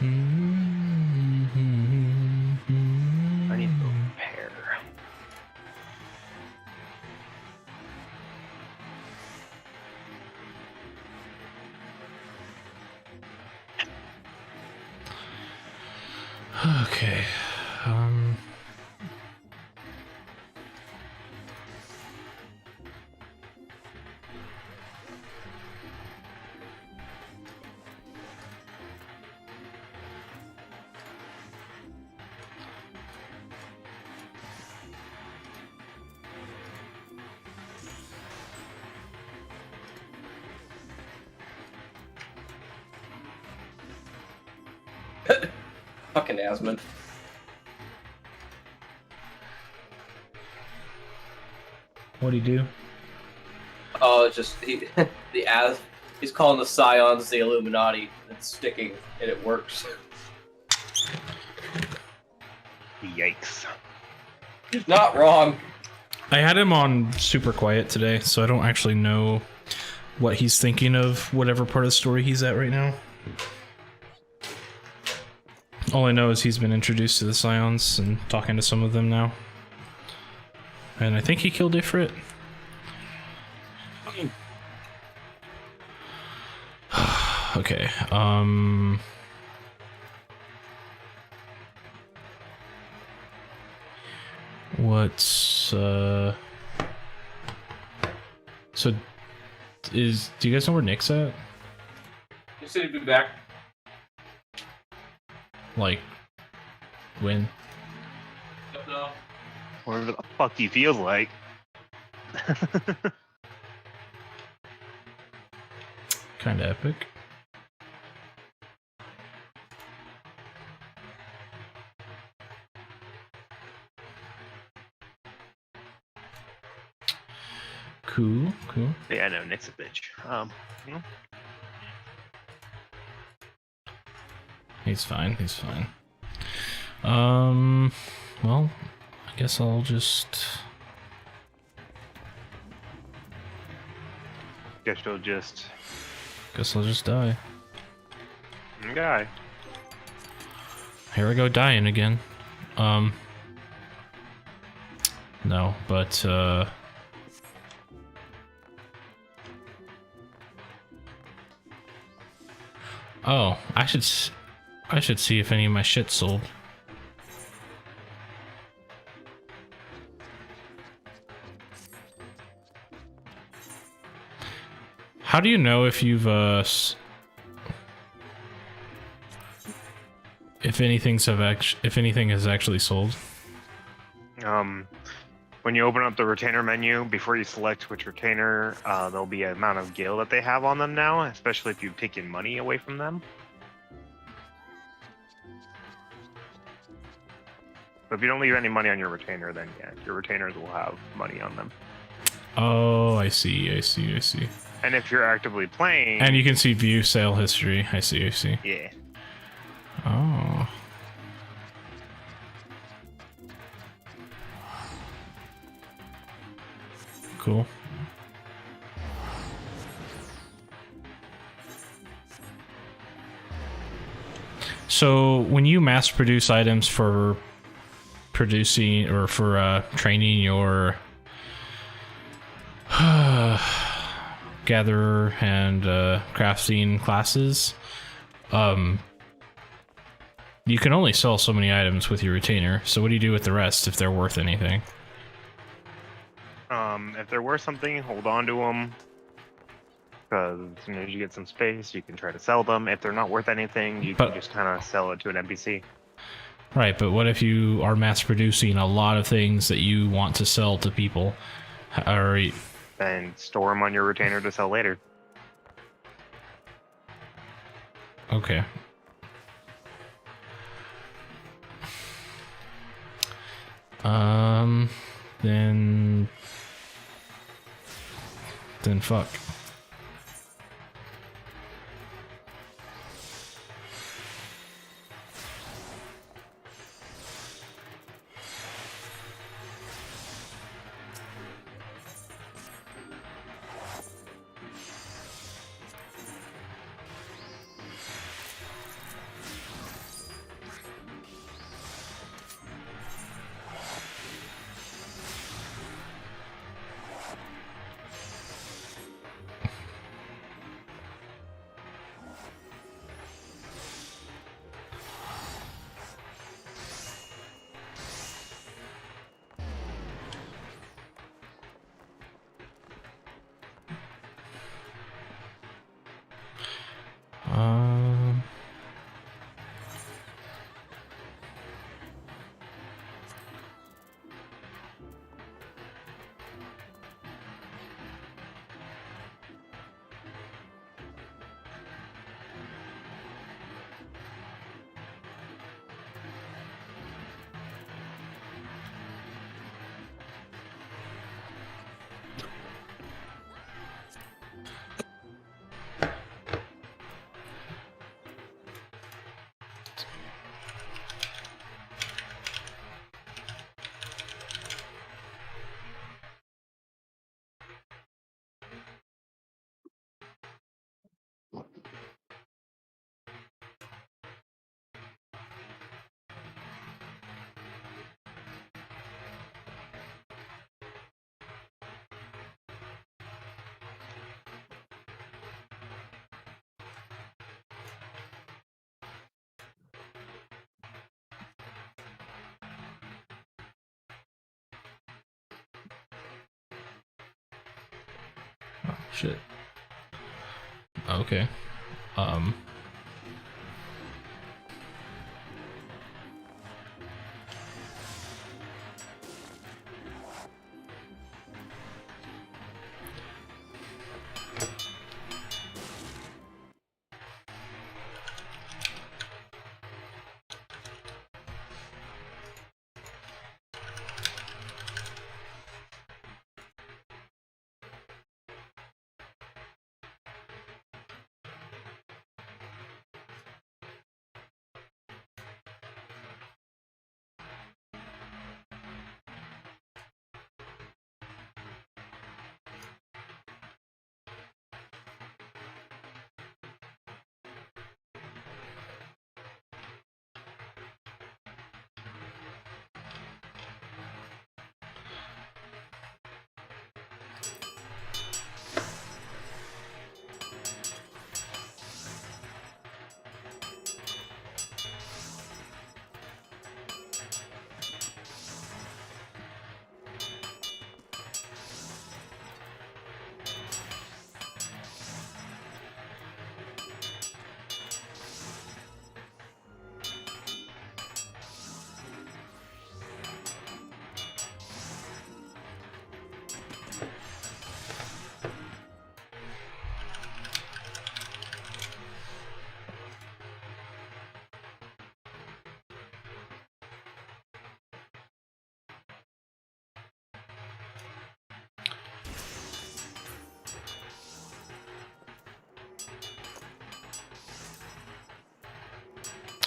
I need to repair. Okay. Fucking Asmund. What'd he do? Oh, it's just he's calling the Scions the Illuminati. It's sticking, and it works. Yikes. He's not wrong. I had him on super quiet today, so I don't actually know what he's thinking of whatever part of the story he's at right now. All I know is he's been introduced to the Scions and talking to some of them now. And I think he killed Ifrit. Okay, what's, so, do you guys know where Nick's at? You said he'd be back. Like, when? No. Whatever the fuck he feels like. Kinda epic. Cool. Yeah, no, Nick's a bitch. He's fine. Well, I guess I'll just... Guess you'll just... Guess I'll just die. Okay. Here I go dying again. No, but, oh, I should see if any of my shit's sold. How do you know if you've, if anything has actually sold? When you open up the retainer menu, before you select which retainer, there'll be an amount of gil that they have on them now, especially if you've taken money away from them. But if you don't leave any money on your retainer, then yeah, your retainers will have money on them. Oh, I see. And if you're actively playing... And you can see view sale history. I see. Yeah. Oh. Cool. So when you mass produce items for producing or for training your gatherer and crafting classes, you can only sell so many items with your retainer. So what do you do with the rest if they're worth anything? If they're worth something, hold on to them. Because as soon as you get some space, you can try to sell them. If they're not worth anything, you can just kind of sell it to an NPC. Right, but what if you are mass producing a lot of things that you want to sell to people? Or And store them on your retainer to sell later. okay. Then fuck. Shit. Okay. Um.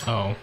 Oh.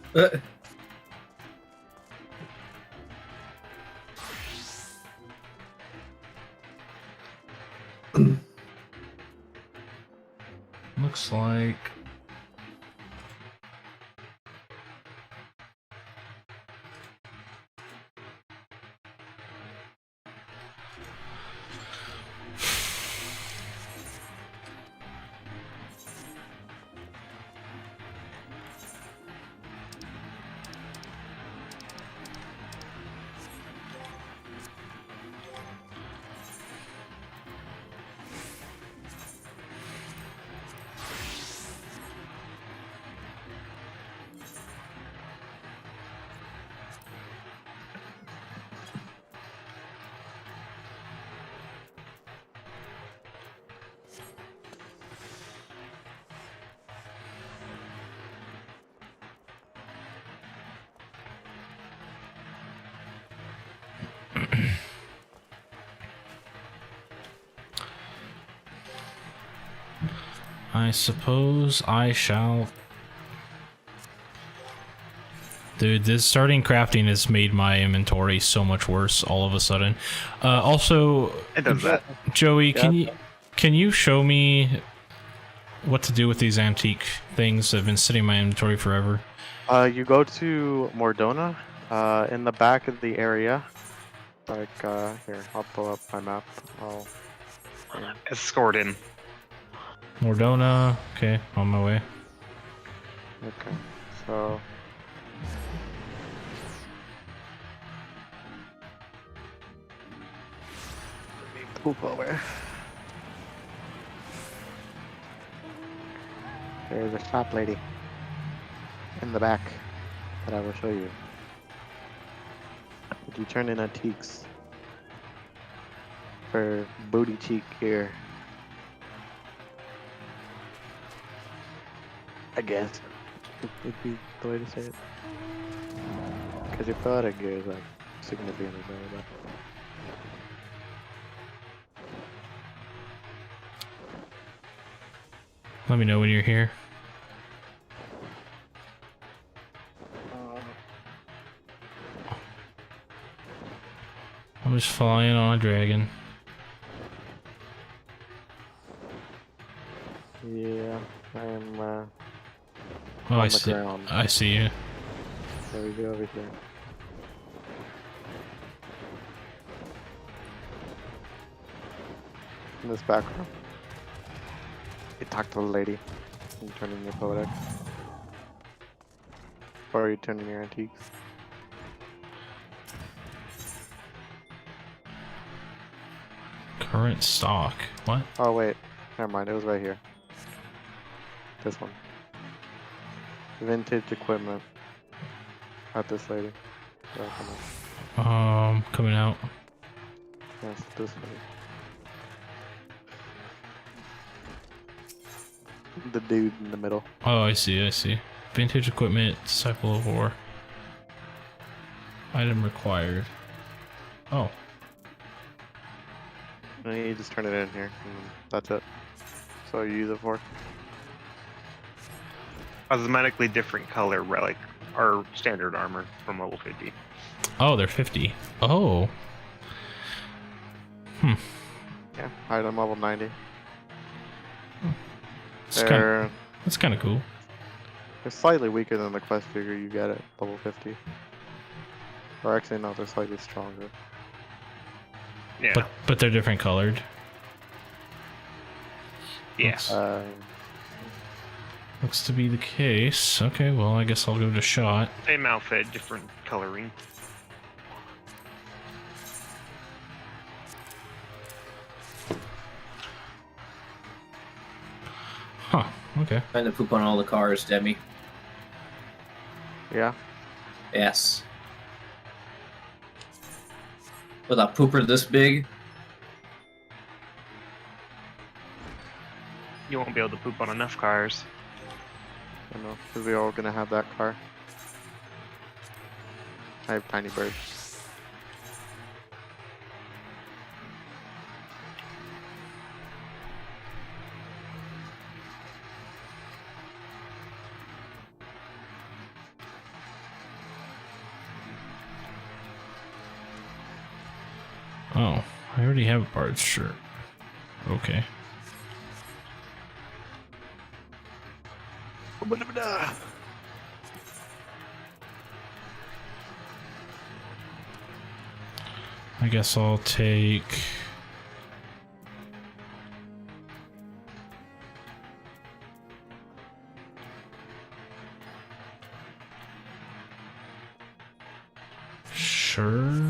Oh. Looks like I suppose I shall. Dude, this starting crafting has made my inventory so much worse all of a sudden. Also, It does that. Joey, Yeah. can you show me what to do with these antique things that have been sitting in my inventory forever? You go to Mordona, in the back of the area. Like, here, I'll pull up my map. It's scored in. Mordona, okay, on my way. Okay, so. Poop over. There's a shop lady in the back that I will show you. Did you turn in antiques for booty cheek here? I guess would be the way to say it. Because your product gear is like significantly better. But Let me know when you're here. I'm just flying on a dragon. yeah, I am Oh, on I the see. ground. I see you. There we go over here. In this back room. You talk to the lady. You turn in your codex. Or you turn in your antiques. Current stock. What? Oh wait, never mind. It was right here. This one. Vintage equipment. At this lady. Oh, come on. Coming out. Yes, this lady. The dude in the middle. Oh, I see. I see. Vintage equipment. Disciple of War. Item required. Oh. And you just turn it in here. And that's it. So you use it for. Cosmetically different color relic, our standard armor from level 50. Oh, they're 50. Oh. Yeah, item level 90. That's kind of cool. They're slightly weaker than the quest figure you get at level 50. Or actually, no, they're slightly stronger. Yeah. But they're different colored. Yeah. Looks to be the case. Okay, well, I guess I'll give it a shot. Same outfit, different coloring. Huh. Okay. Trying to poop on all the cars, Demi. Yeah. Yes. With a pooper this big? You won't be able to poop on enough cars. I know, because we're all gonna have that car. I have tiny bird. Oh, I already have a Bard's shirt. Okay. I guess I'll take... Sure.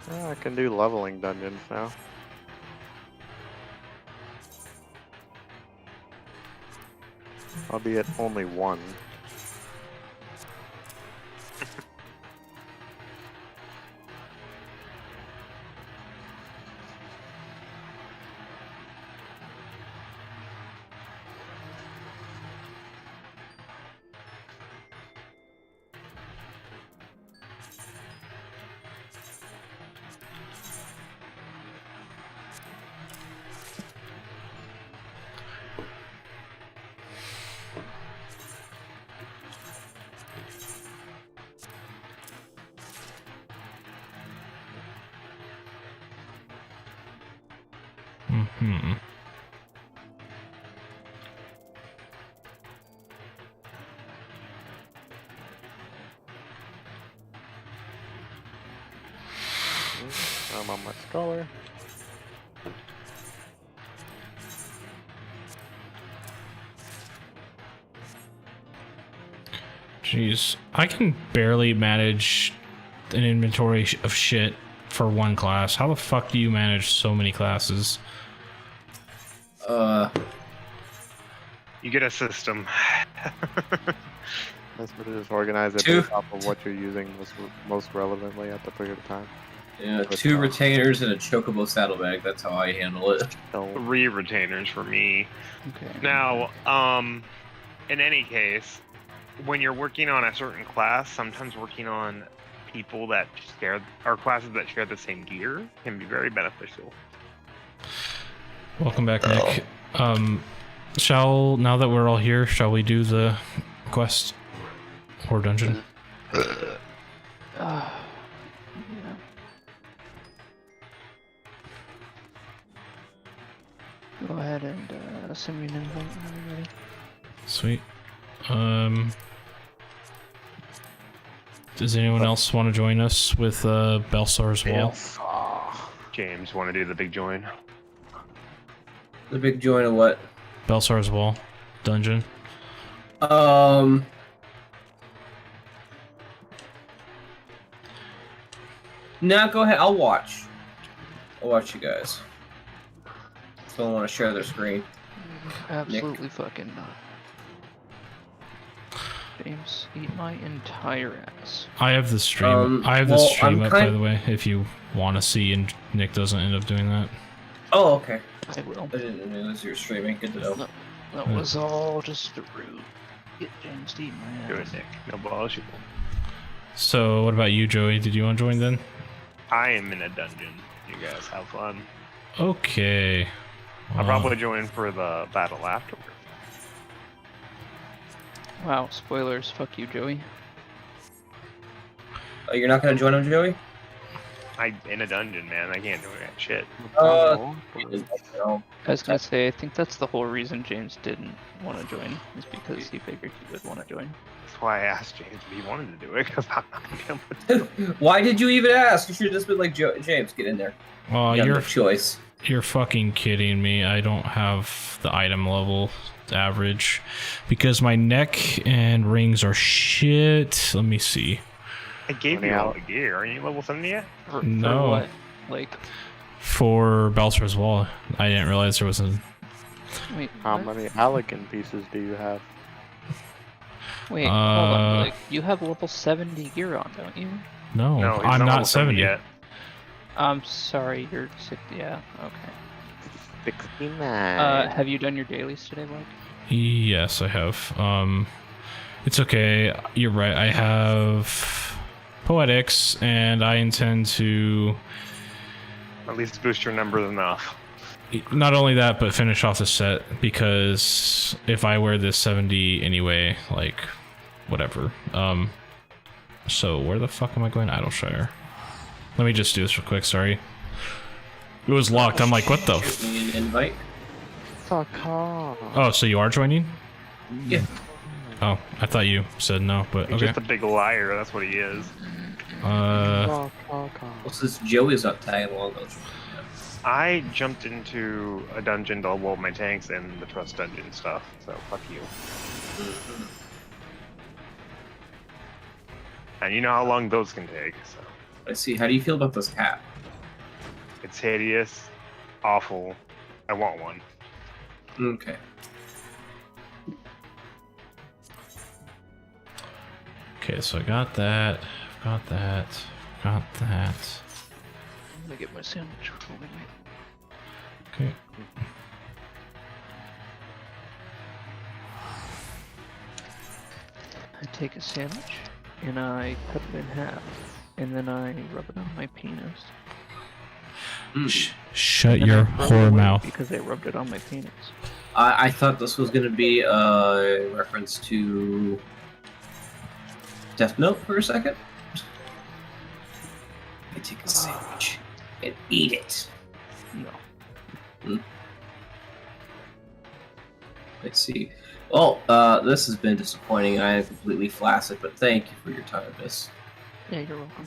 I can do leveling dungeons now. I'll be at only one. Mm-hmm. I'm on my scholar. Jeez, I can barely manage an inventory of shit for one class. How the fuck do you manage so many classes? You get a system. Let's just organize it Two. based off of what you're using most relevantly at the period of time. Yeah, 2 retainers and a chocobo saddlebag. That's how I handle it. So 3 retainers for me. Okay. Now, in any case, when you're working on a certain class, sometimes working on people that share or classes that share the same gear can be very beneficial. Welcome back, Nick. Now that we're all here, shall we do the quest or dungeon? Yeah. Go ahead and send me an invite when you're ready. Sweet. Does anyone else want to join us with Belsar's Wall? James, want to do the big join? The big joint of what? Belsar's Wall dungeon. Nah, go ahead. I'll watch. I'll watch you guys. Don't want to share their screen. Absolutely fucking not. James, eat my entire ass. I have the stream. I have the well, stream I'm up, by the way, if you want to see, and Nick doesn't end up doing that. Oh, okay. I will. I didn't realize you were streaming. Good to know. No, that was all just a ruse. Get James to eat my Do ass. it, Nick. No bullshit. So, what about you, Joey? Did you want to join then? I am in a dungeon. You guys have fun. Okay. I'll probably join for the battle afterwards. Wow, spoilers. Fuck you, Joey. Oh, you're not gonna join him, Joey? I'm in a dungeon, man. I can't do that shit. No. I was gonna say, I think that's the whole reason James didn't want to join, is because he figured he would want to join. That's why I asked James if he wanted to do it, because I'm not gonna be able to. Why did you even ask? You should have just been like, James, get in there. Oh, You have you're no choice. You're fucking kidding me. I don't have the item level average because my neck and rings are shit. Let me see. I gave you all the gear. Are you level 70 yet? For No. what? Like, For Belsar's Wall, I didn't realize there was a... wait, how what? many Alec pieces do you have? Wait, hold on. Like, you have level 70 gear on, don't you? No, No, he's I'm level not 70 yet. I'm sorry, you're 60. Yeah, okay. 69. Have you done your dailies today, Mike? Yes, I have. It's okay. You're right. I have Poetics, and I intend to At least boost your numbers enough. not only that, but finish off the set, because if I wear this 70 anyway, like, whatever. So where the fuck am I going? Idleshire. Let me just do this real quick, sorry. It was locked. I'm like, what the f- Shoot me an invite. Fuck off. Oh, so you are joining? Yeah. Oh, I thought you said no, but He's okay. just a big liar. That's what he is. Fuck off. Well, since Joey's not tagging along, I'll join. I jumped into a dungeon to level up my tanks and the trust dungeon stuff. So fuck you. And you know how long those can take. So Let's see. How do you feel about this cat? it's hideous, awful. I want one. Okay. Okay, so I got that. Got that. Got that. I'm gonna get my sandwich. Hold on, wait. Okay. I take a sandwich and I cut it in half, and then I rub it on my penis. Shut And then your I throw it whore away mouth. because I rubbed it on my penis. I thought this was gonna be a reference to Death Note for a second. I take a sandwich and eat it. No. Let's see. Well, this has been disappointing. I am completely flaccid, but thank you for your time, miss. Yeah, you're welcome.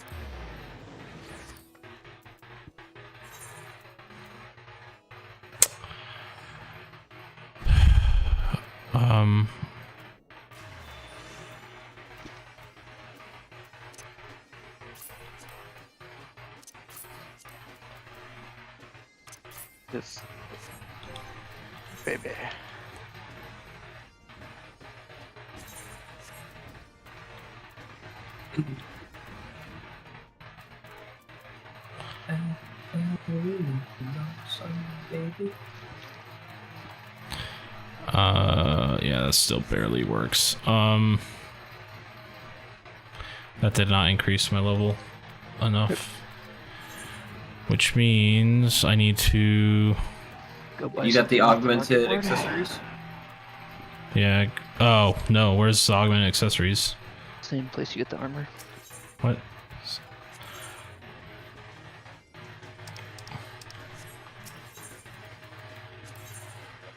This baby. Yeah, that still barely works. That did not increase my level enough. Which means I need to... Go buy You got the something off the augmented market board. accessories? Yeah. Oh, no. Where's the augmented accessories? Same place you get the armor. What?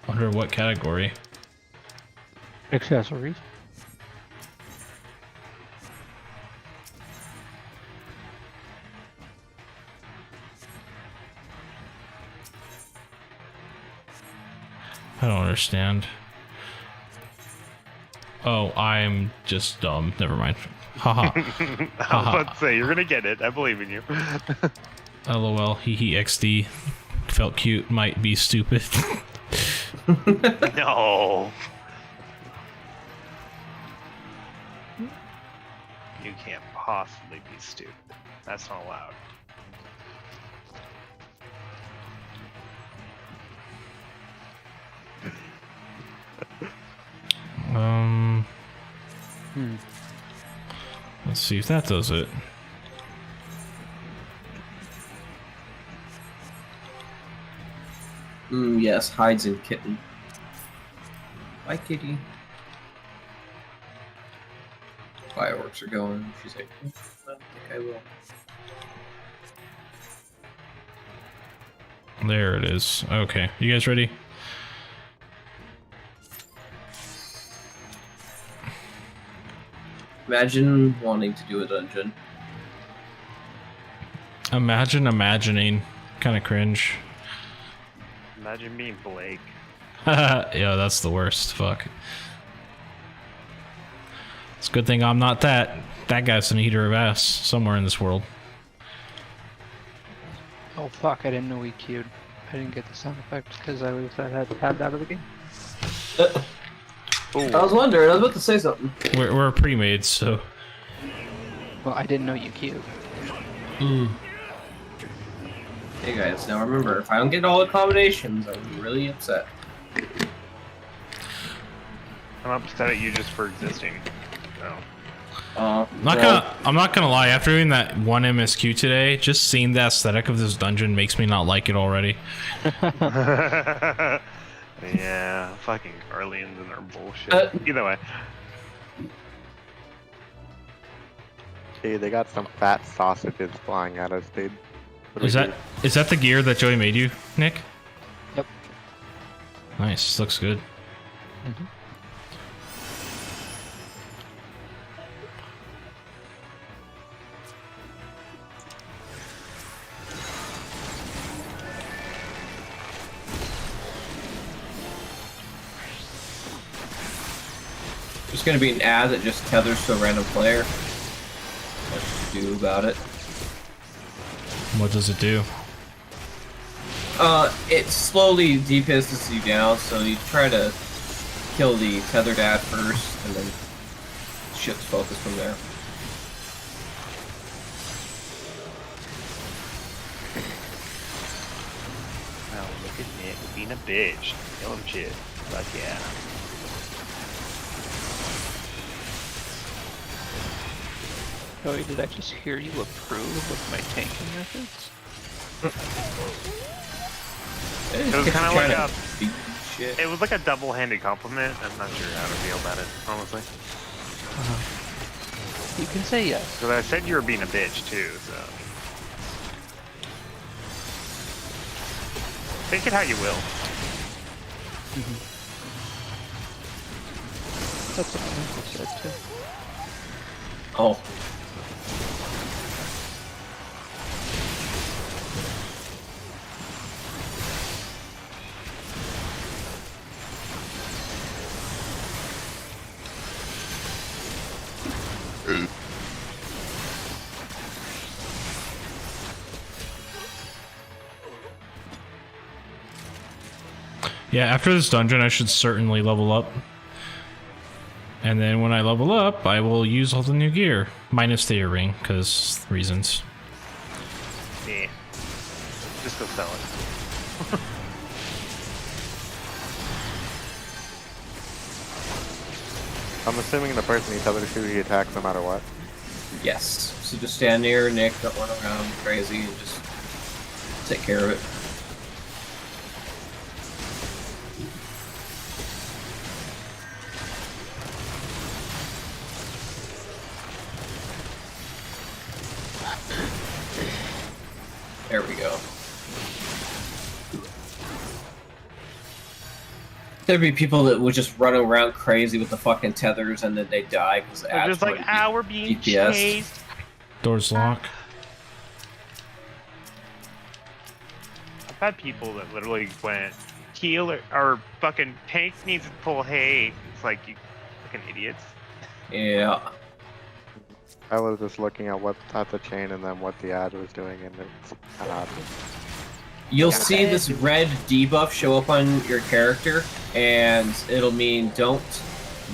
Under what category? Accessories. I don't understand. Oh, I'm just dumb. Never mind. Haha. I was about to say, you're gonna get it. I believe in you. LOL. Hee XD. Felt cute. Might be stupid. No. You can't possibly be stupid. That's not allowed. Let's see if that does it. Yes, hides and kitten. Bye, kitty. Fireworks are going. She's like, I don't think I will. There it is. Okay, you guys ready? Imagine wanting to do a dungeon. Imagine imagining. Kind of cringe. Imagine being Blake. Yeah, that's the worst. Fuck. It's a good thing I'm not that. That guy's an eater of ass somewhere in this world. Oh fuck! I didn't know we queued. I didn't get the sound effect because I had tabbed out of the game. I was wondering. I was about to say something. We're pre-made, so. Well, I didn't know you queued. Hey guys, now remember, if I don't get all accommodations, I'm really upset. I'm upset at you just for existing. No. I'm not gonna lie. After doing that one MSQ today, just seeing the aesthetic of this dungeon makes me not like it already. Yeah, fucking Guardians and their bullshit. Either way. Hey, they got some fat sausages flying at us, dude. What do Is we that is that the gear that Joey made you, Nick? Yep. Nice. Looks good. There's gonna be an ad that just tethers to a random player. What to do about it? What does it do? It slowly depists you down, so you try to kill the tethered ad first, and then shift focus from there. Wow, look at Nick being a bitch. Kill him shit. Fuck yeah. Joey, did I just hear you approve of my tanking methods? It was kind of like a... beat shit. It was like a double-handed compliment. I'm not sure how to feel about it, honestly. You can say yes. Because I said you were being a bitch, too, so... Take it how you will. That's what Michael said too. Oh. Yeah, after this dungeon, I should certainly level up. And then when I level up, I will use all the new gear. Minus the earring, because reasons. Yeah. Just go sell it. I'm assuming the person you tell to shoot, he attacks no matter what. Yes. So just stand near Nick, don't run around crazy, and just take care of it. There we go. There'd be people that would just run around crazy with the fucking tethers and then they die because the They're ads just like, wouldn't we're being DPS. chased. Doors lock. I've had people that literally went, heal or fucking tank needs to pull hay. It's like, you fucking idiots. Yeah. I was just looking at the chain and then what the ad was doing, and it's kind of obvious. You'll see this red debuff show up on your character, and it'll mean don't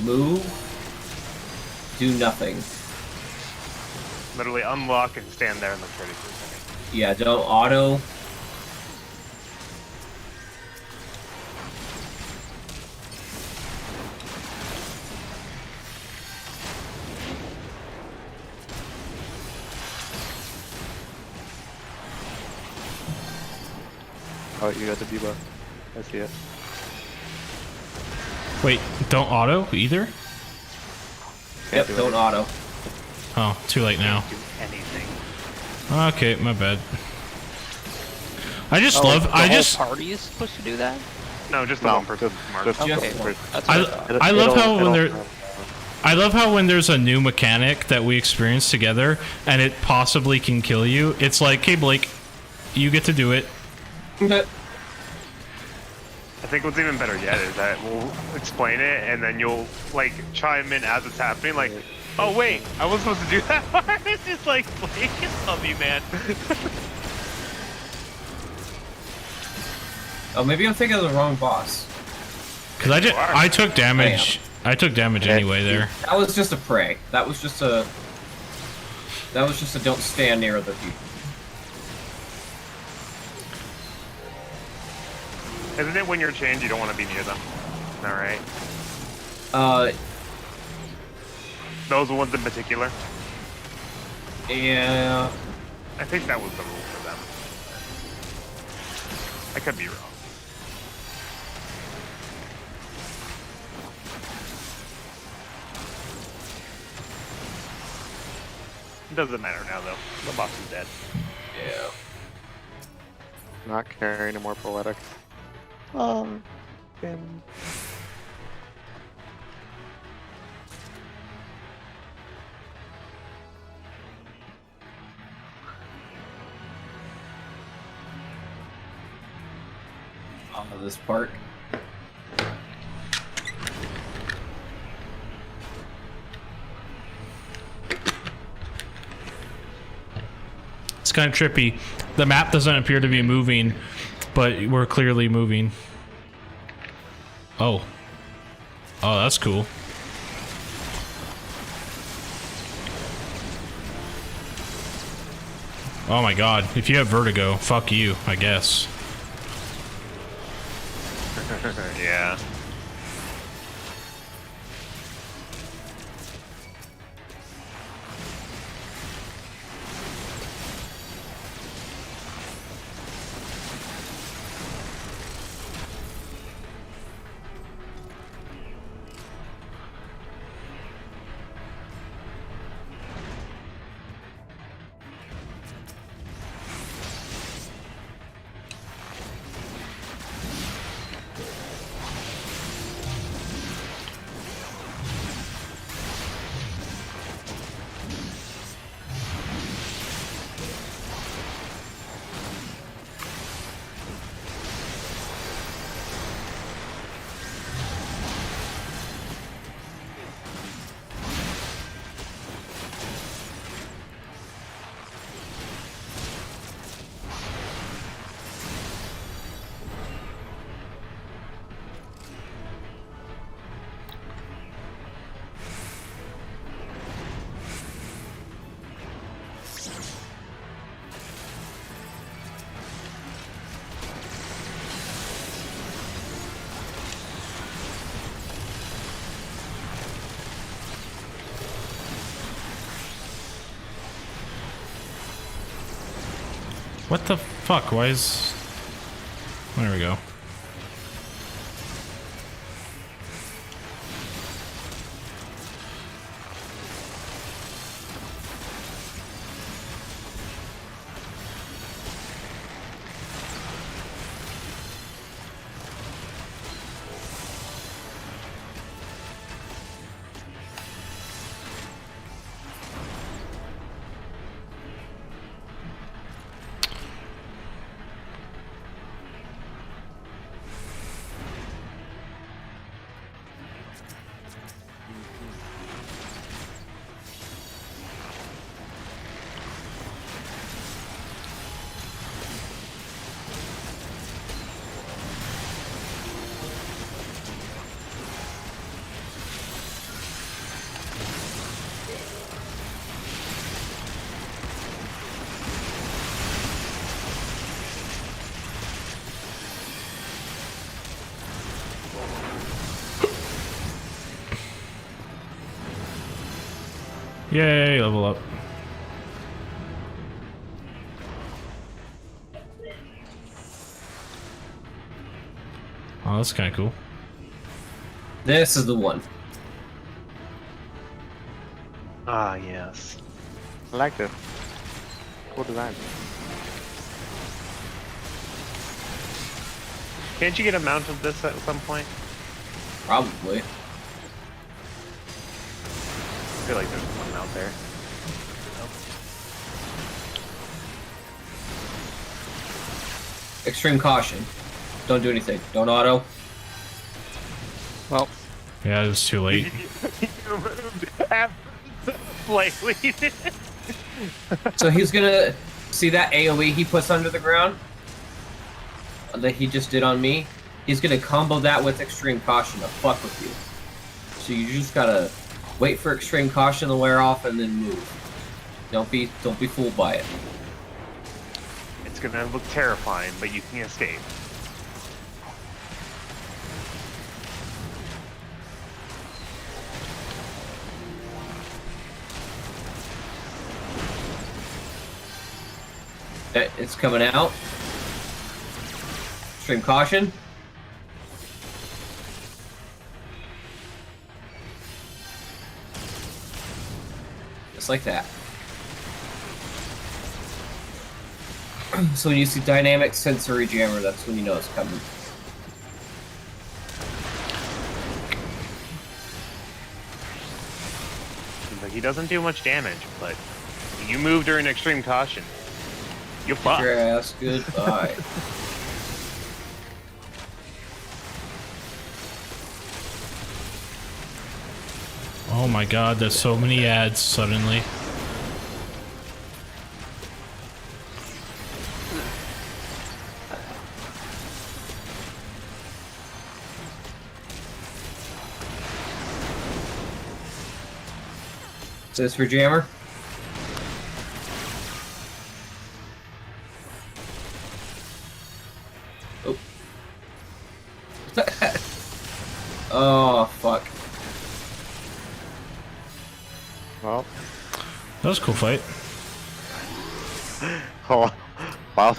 move, do nothing. Literally unlock and stand there and look ready for a second. Yeah, don't auto. Oh, you got the debuff. I see it. Wait, don't auto either? Yep, do don't it. auto. Oh, too late now. Do anything. Okay, my bad. I just Oh, love. the I whole just. party is supposed to do that? No, just the No, one person. Mark. just Okay, Just one. that's what I thought. I love how when it'll- there. I love how when there's a new mechanic that we experience together and it possibly can kill you, it's like, hey Blake, you get to do it. I think what's even better yet is that we'll explain it and then you'll like chime in as it's happening, like, oh wait, I was supposed to do that part. It's just like, Blake, love me, man. Oh, maybe I'm thinking of the wrong boss. Cause I took damage. I took damage anyway there. That was just a prey. That was just a don't stand near other people. Isn't it when you're chained, you don't want to be near them? All right. Those ones in particular. Yeah. I think that was the rule for them. I could be wrong. It doesn't matter now, though. The boss is dead. Yeah. Not caring any more poetic. This part. It's kind of trippy. The map doesn't appear to be moving, but we're clearly moving. Oh. Oh, that's cool. Oh my god. If you have vertigo, fuck you, I guess. Yeah. What the fuck? Why is... There we go. Yay, level up. Oh, that's kind of cool. This is the one. Ah, yes. I like this. Cool design. Can't you get a mount of this at some point? Probably. I feel like there's one out there. Extreme caution. Don't do anything. Don't auto. Well, Yeah, it's too late. You moved slightly. So he's gonna see that AoE he puts under the ground that he just did on me. He's gonna combo that with extreme caution to fuck with you. So you just gotta wait for extreme caution to wear off and then move. Don't be fooled by it. It's gonna look terrifying, but you can escape. It's coming out. Extreme caution. Just like that. So when you see dynamic sensory jammer, that's when you know it's coming. Seems like he doesn't do much damage, but you move during extreme caution. You're fucked. Your ass goodbye. Oh my god, there's so many ads suddenly. Is this for jammer? Oh. Oh, fuck. Well, That was a cool fight. oh, wow.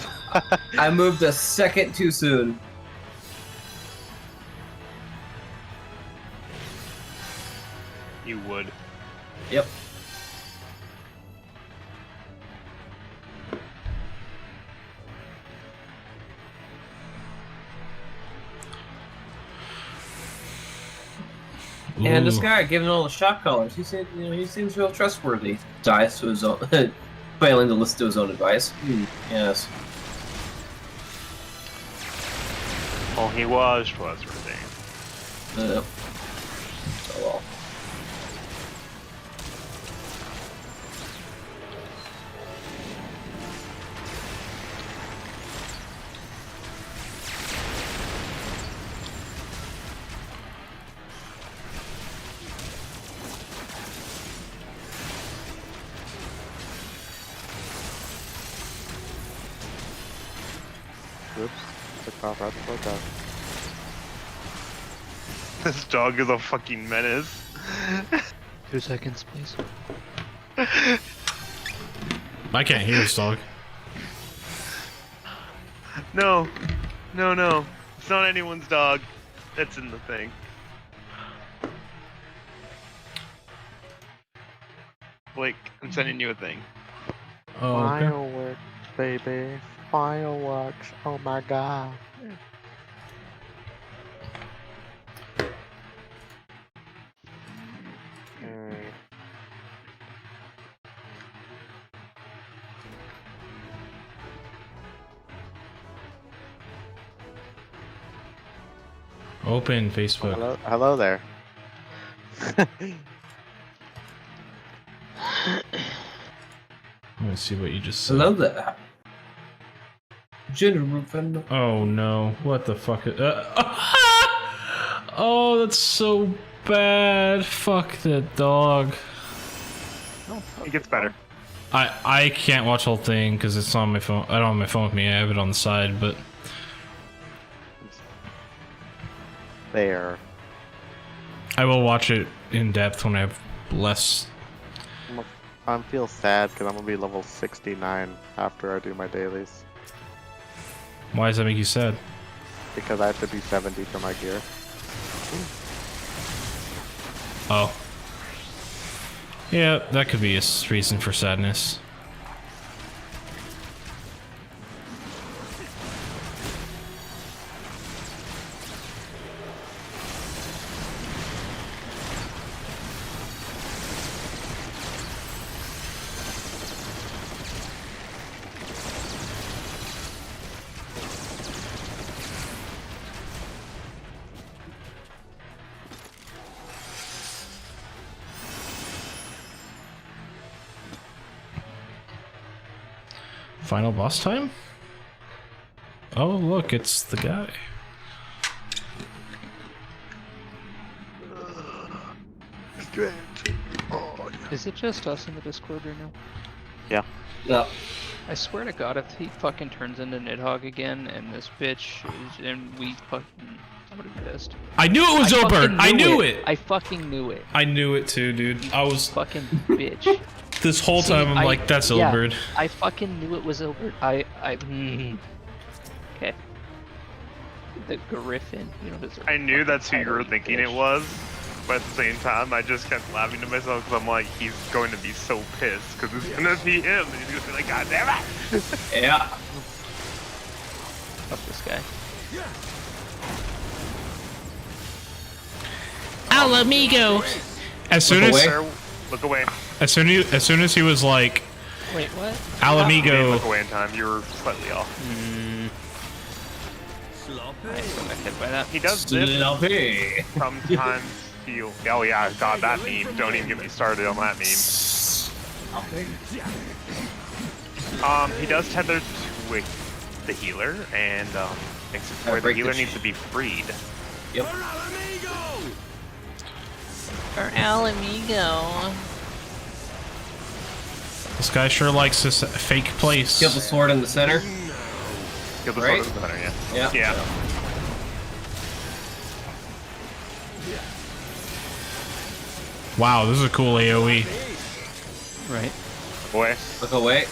I moved a second too soon. You would. Yep. And this Ooh. guy, given all the shot callers, he said, he seems real trustworthy. Dies to his own, failing to listen to his own advice. Yes. Oh, he was trustworthy. Oh well. Oops. Took off right before that. This dog is a fucking menace. 2 seconds, please. I can't hear this dog. No. No, no. It's not anyone's dog. That's in the thing. Blake, I'm sending you a thing. Oh, okay. Fireworks, baby. Fireworks. Oh my god. Mm. Open Facebook. Hello there. Let me see what you just said. Hello there. General Venom. Oh no! What the fuck? Oh, that's so bad. Fuck that dog. It gets better. I can't watch the whole thing because it's on my phone. I don't have my phone with me. I have it on the side, but There. I will watch it in depth when I have less. I feel sad because I'm gonna be level 69 after I do my dailies. Why does that make you sad? Because I have to be 70 for my gear. Oh. Yeah, that could be a reason for sadness. Final boss time? Oh, look, it's the guy. Is it just us in the Discord right now? Yeah. No. I swear to God, if he fucking turns into Nidhogg again, and this bitch, and we fucking, I'm gonna be pissed. I knew it was Obert! I knew it! I fucking knew it. I knew it too, dude. I was Fucking bitch. this whole See, time I'm like, that's yeah, Obert. I fucking knew it was Obert. Okay. The Griffin. You don't deserve I knew that's who you were title, thinking bitch. it was, but at the same time, I just kept laughing to myself because I'm like, he's going to be so pissed because it's gonna be him, and he's gonna be like, God damn it! Yeah. Fuck this guy. Alamigo! As soon Look as away. Look away. as soon as he was like Wait, what? You didn't look Alamigo, away in time. You were slightly off. I still got hit by that. He does this Sloppy. sometimes feel. Oh yeah, God, that meme. Don't even get me started on that meme. He does tether to the healer, and makes it where the break the healer ch- needs to be freed. Yep. Or Alamigo. this guy sure likes this fake place. Kill the sword in the center. Kill the Right? sword in the center, yeah. Yeah. Yeah. Wow, this is a cool AoE. Right. Boy. Look away.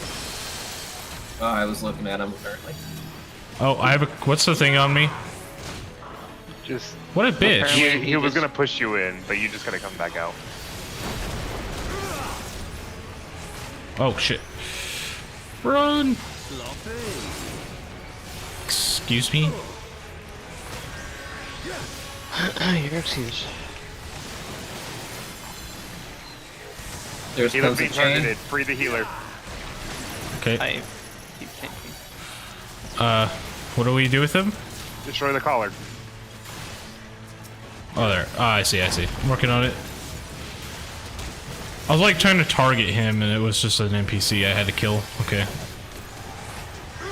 Oh, I was looking at him apparently. Oh, I have a. What's the thing on me? Just. What a bitch. Apparently- He was gonna push you in, but you just gotta come back out. Oh shit. Run! Excuse me? You're excused. There's Healer's comes a being chain. targeted. Free the healer. Okay. I keep thinking. What do we do with him? Destroy the collar. Oh, there. Ah, I see, I see. I'm working on it. I was like trying to target him and it was just an NPC I had to kill. Okay.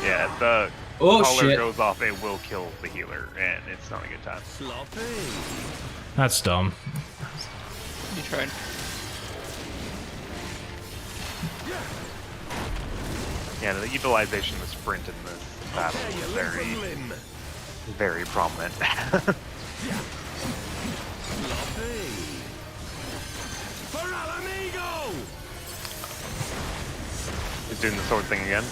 Yeah, the Oh collar shit. goes off, it will kill the healer, and it's not a good time. That's dumb. You tried. Yeah, the utilization of the sprint in this battle is very, very prominent. He's doing the sword thing again.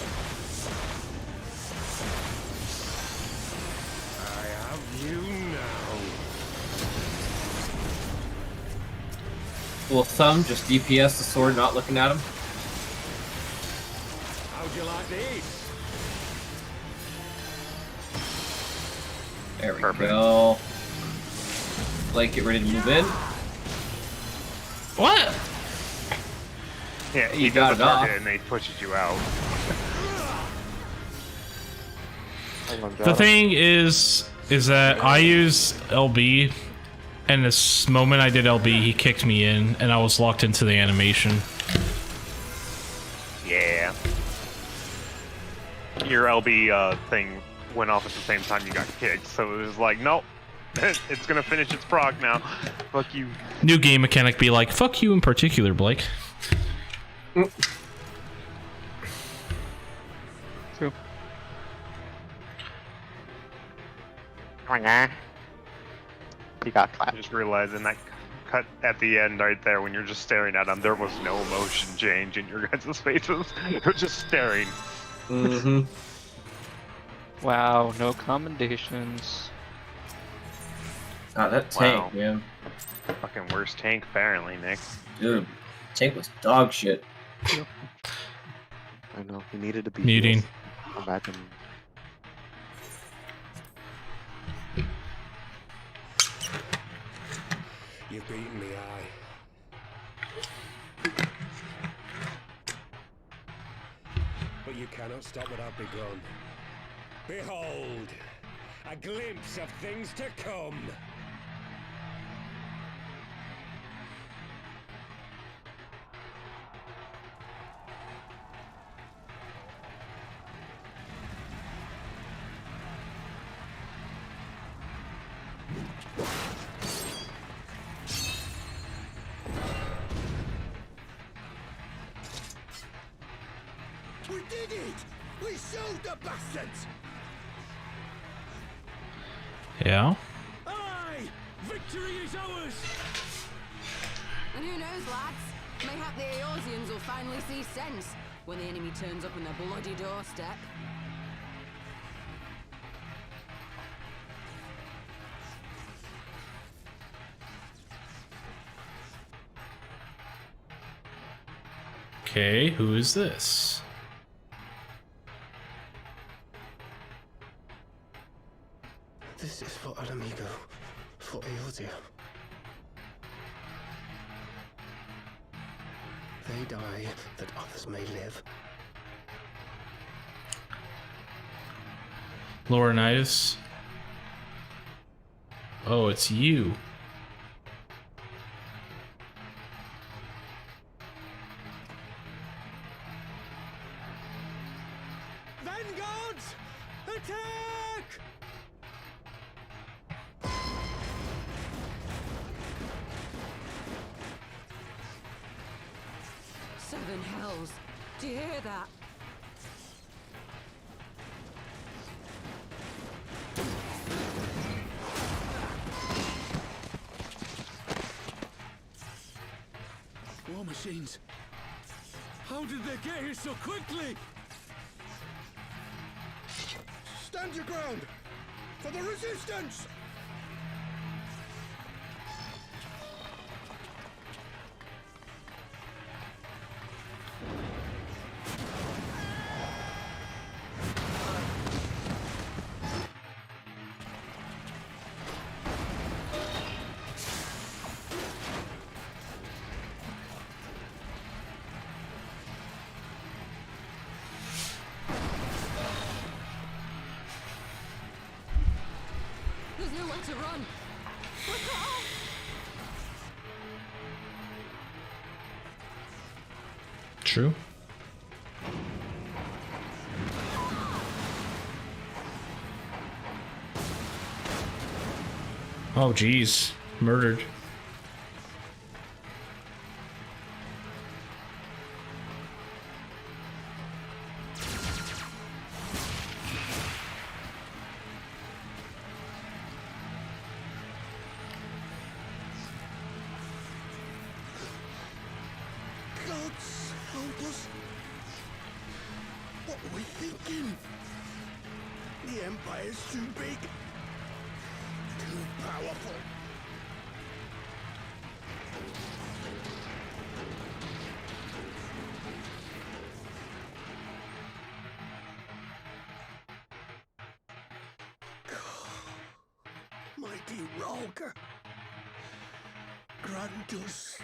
Little thumb, just DPS the sword, not looking at him. How'd you like this? There we Perfect. go. Blake, get ready to move in. What? Yeah, You he got does it a off. target and he pushes you out. The thing is that I use LB, and this moment I did LB, he kicked me in, and I was locked into the animation. Yeah. Your LB thing went off at the same time you got kicked, so it was like, nope, it's gonna finish its proc now. Fuck you. New game mechanic be like, fuck you in particular, Blake. True. He got I clapped. just realizing that cut at the end right there when you're just staring at him, there was no emotion change in your guys' faces. You're just staring. Mm-hmm. Wow, no commendations. God, that tank, man. Fucking worst tank, apparently, Nick. Dude, tank was dog shit. I know, he needed to be Muting. healed. Come back and You've beaten me, aye. But you cannot stop what I've begun. Behold, a glimpse of things to come. We did it! We showed the bastards! Yeah? Aye! Victory is ours! And who knows, lads? Mayhap the Eorzeans will finally see sense when the enemy turns up on their bloody doorstep. Okay, who is this? This is for Alamigo, for Eorzea. They die that others may live. Laurinaitis? Oh, it's you. Vanguards! Attack! Seven hells. Do you hear that? War machines. How did they get here so quickly? Stand your ground! For the resistance! There's nowhere to run. We're cut off. True. Oh, geez. Murdered. Gods help us! What are we thinking? The Empire's too big. Too powerful. mighty rogue. Grant us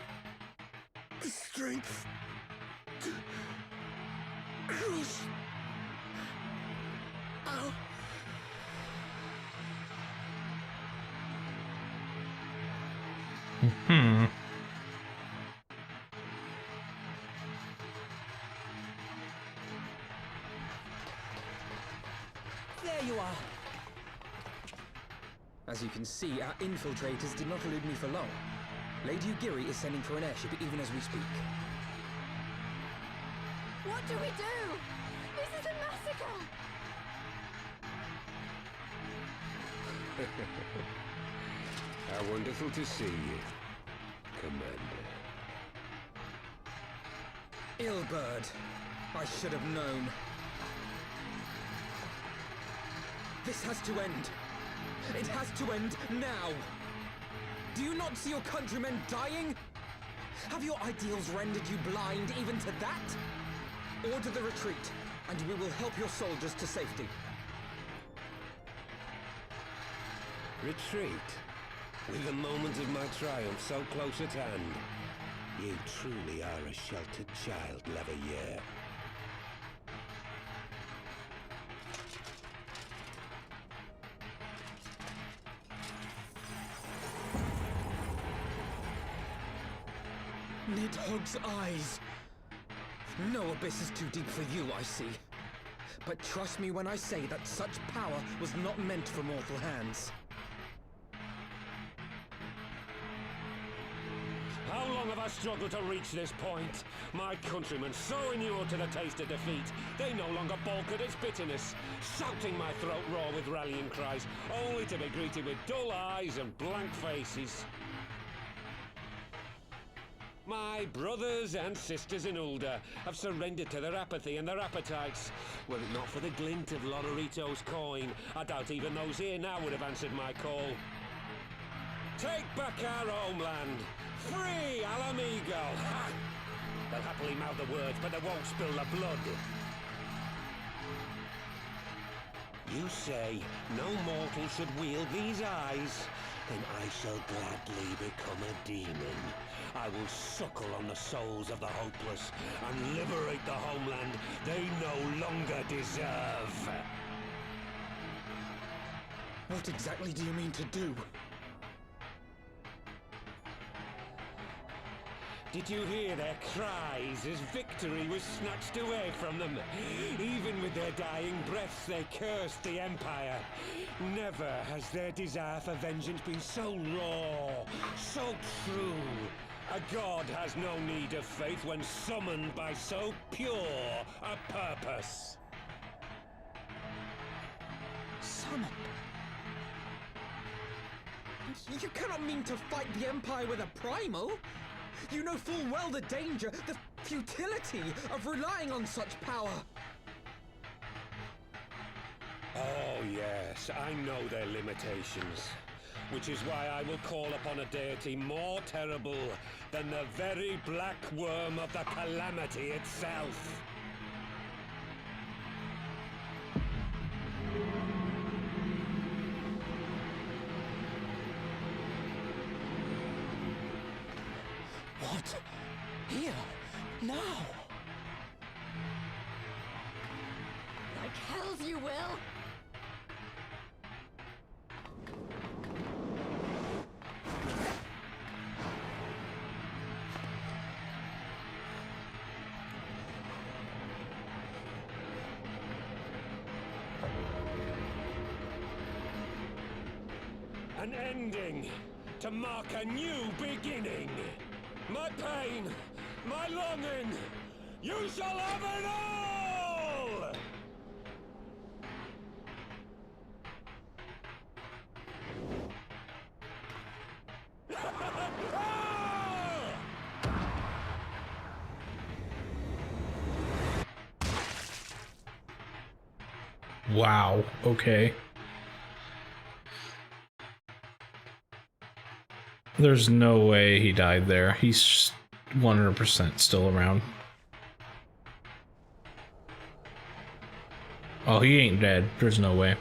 the strength to crush our Hmm. There you are. As you can see, our infiltrators did not elude me for long. Lady Ugiri is sending for an airship even as we speak. What do we do? This is a massacre! How wonderful to see you, Commander. Illbird. I should have known. This has to end. It has to end now. Do you not see your countrymen dying? Have your ideals rendered you blind even to that? Order the retreat, and we will help your soldiers to safety. Retreat? With the moment of my triumph so close at hand. You truly are a sheltered child, Leveilleur. Nidhogg's eyes. No abyss is too deep for you, I see. But trust me when I say that such power was not meant for mortal hands. How long have I struggled to reach this point? My countrymen, so inured to the taste of defeat, they no longer balk at its bitterness, shouting my throat raw with rallying cries, only to be greeted with dull eyes and blank faces. My brothers and sisters in Ulda have surrendered to their apathy and their appetites. Were it not for the glint of Lonorito's coin, I doubt even those here now would have answered my call. Take back our homeland! Free Alamigo! Ha! They'll happily mouth the words, but they won't spill the blood. You say no mortal should wield these eyes? Then I shall gladly become a demon. I will suckle on the souls of the hopeless and liberate the homeland they no longer deserve. What exactly do you mean to do? Did you hear their cries as victory was snatched away from them? Even with their dying breaths, they cursed the Empire. Never has their desire for vengeance been so raw, so true. A god has no need of faith when summoned by so pure a purpose. Summoned? You cannot mean to fight the Empire with a primal! You know full well the danger, the futility of relying on such power! Oh yes, I know their limitations. Which is why I will call upon a deity more terrible than the very black worm of the calamity itself. What? Here? Now? Like hells you will! An ending to mark a new beginning. My pain, my longing, you shall have it all! Wow, okay. There's no way he died there. He's 100% still around. Oh, he ain't dead. There's no way.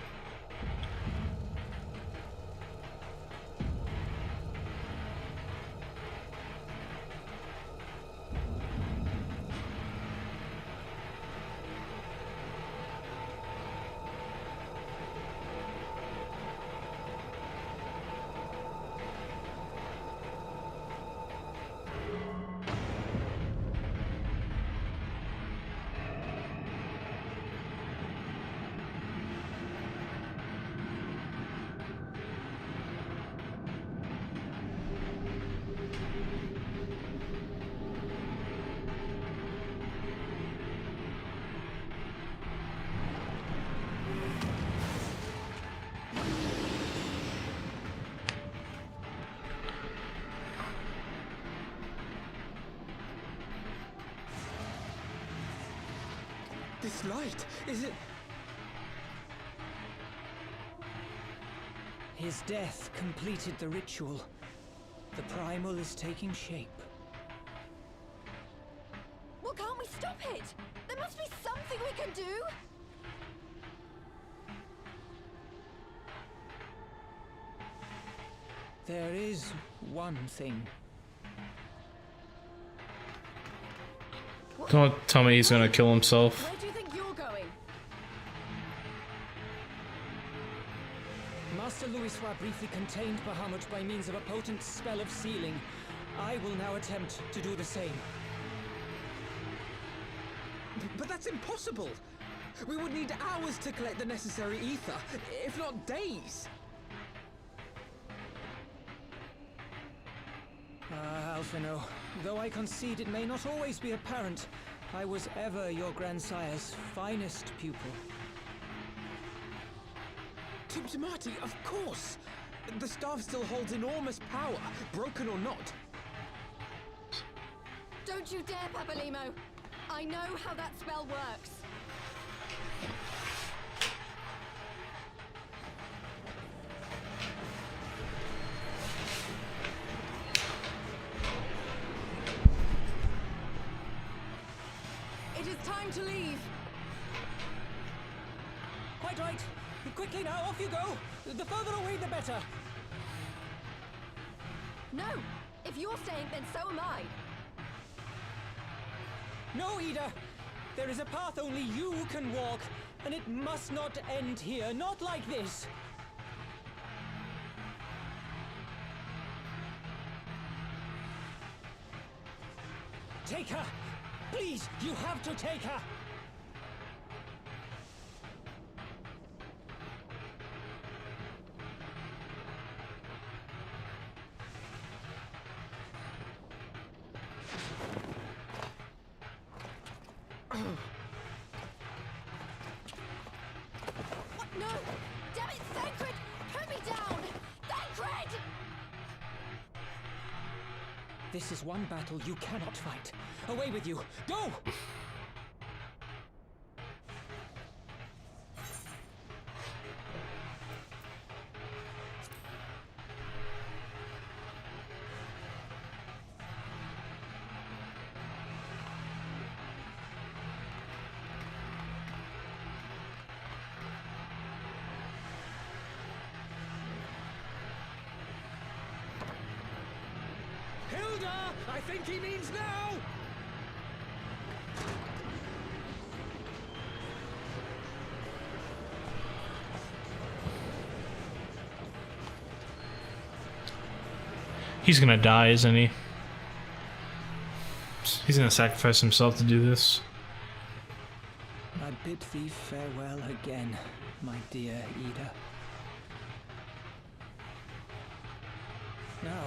This light, is it? His death completed the ritual. The primal is taking shape. Well, can't we stop it? There must be something we can do. There is one thing. Don't tell me he's gonna kill himself. Where do you think you're going? Master Louisoix briefly contained Bahamut by means of a potent spell of sealing. I will now attempt to do the same. But that's impossible! We would need hours to collect the necessary ether, if not days! Alphino, though I concede it may not always be apparent, I was ever your grandsire's finest pupil. Timtimati, of course! The staff still holds enormous power, broken or not. Don't you dare, Papalimo! I know how that spell works. It is time to leave. Quite right. Quickly now, off you go. The further away, the better. No! If you're staying, then so am I. No, Ida. There is a path only you can walk, and it must not end here. Not like this. Take her! Please, you have to take her! What? No! Damn it, Thancred! Put me down! Thancred! This is one battle you cannot fight. Away with you! Go! Hilda! I think he means now! He's gonna die, isn't he? He's gonna sacrifice himself to do this. I bid thee farewell again, my dear Ida. Now,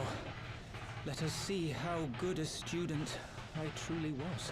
let us see how good a student I truly was.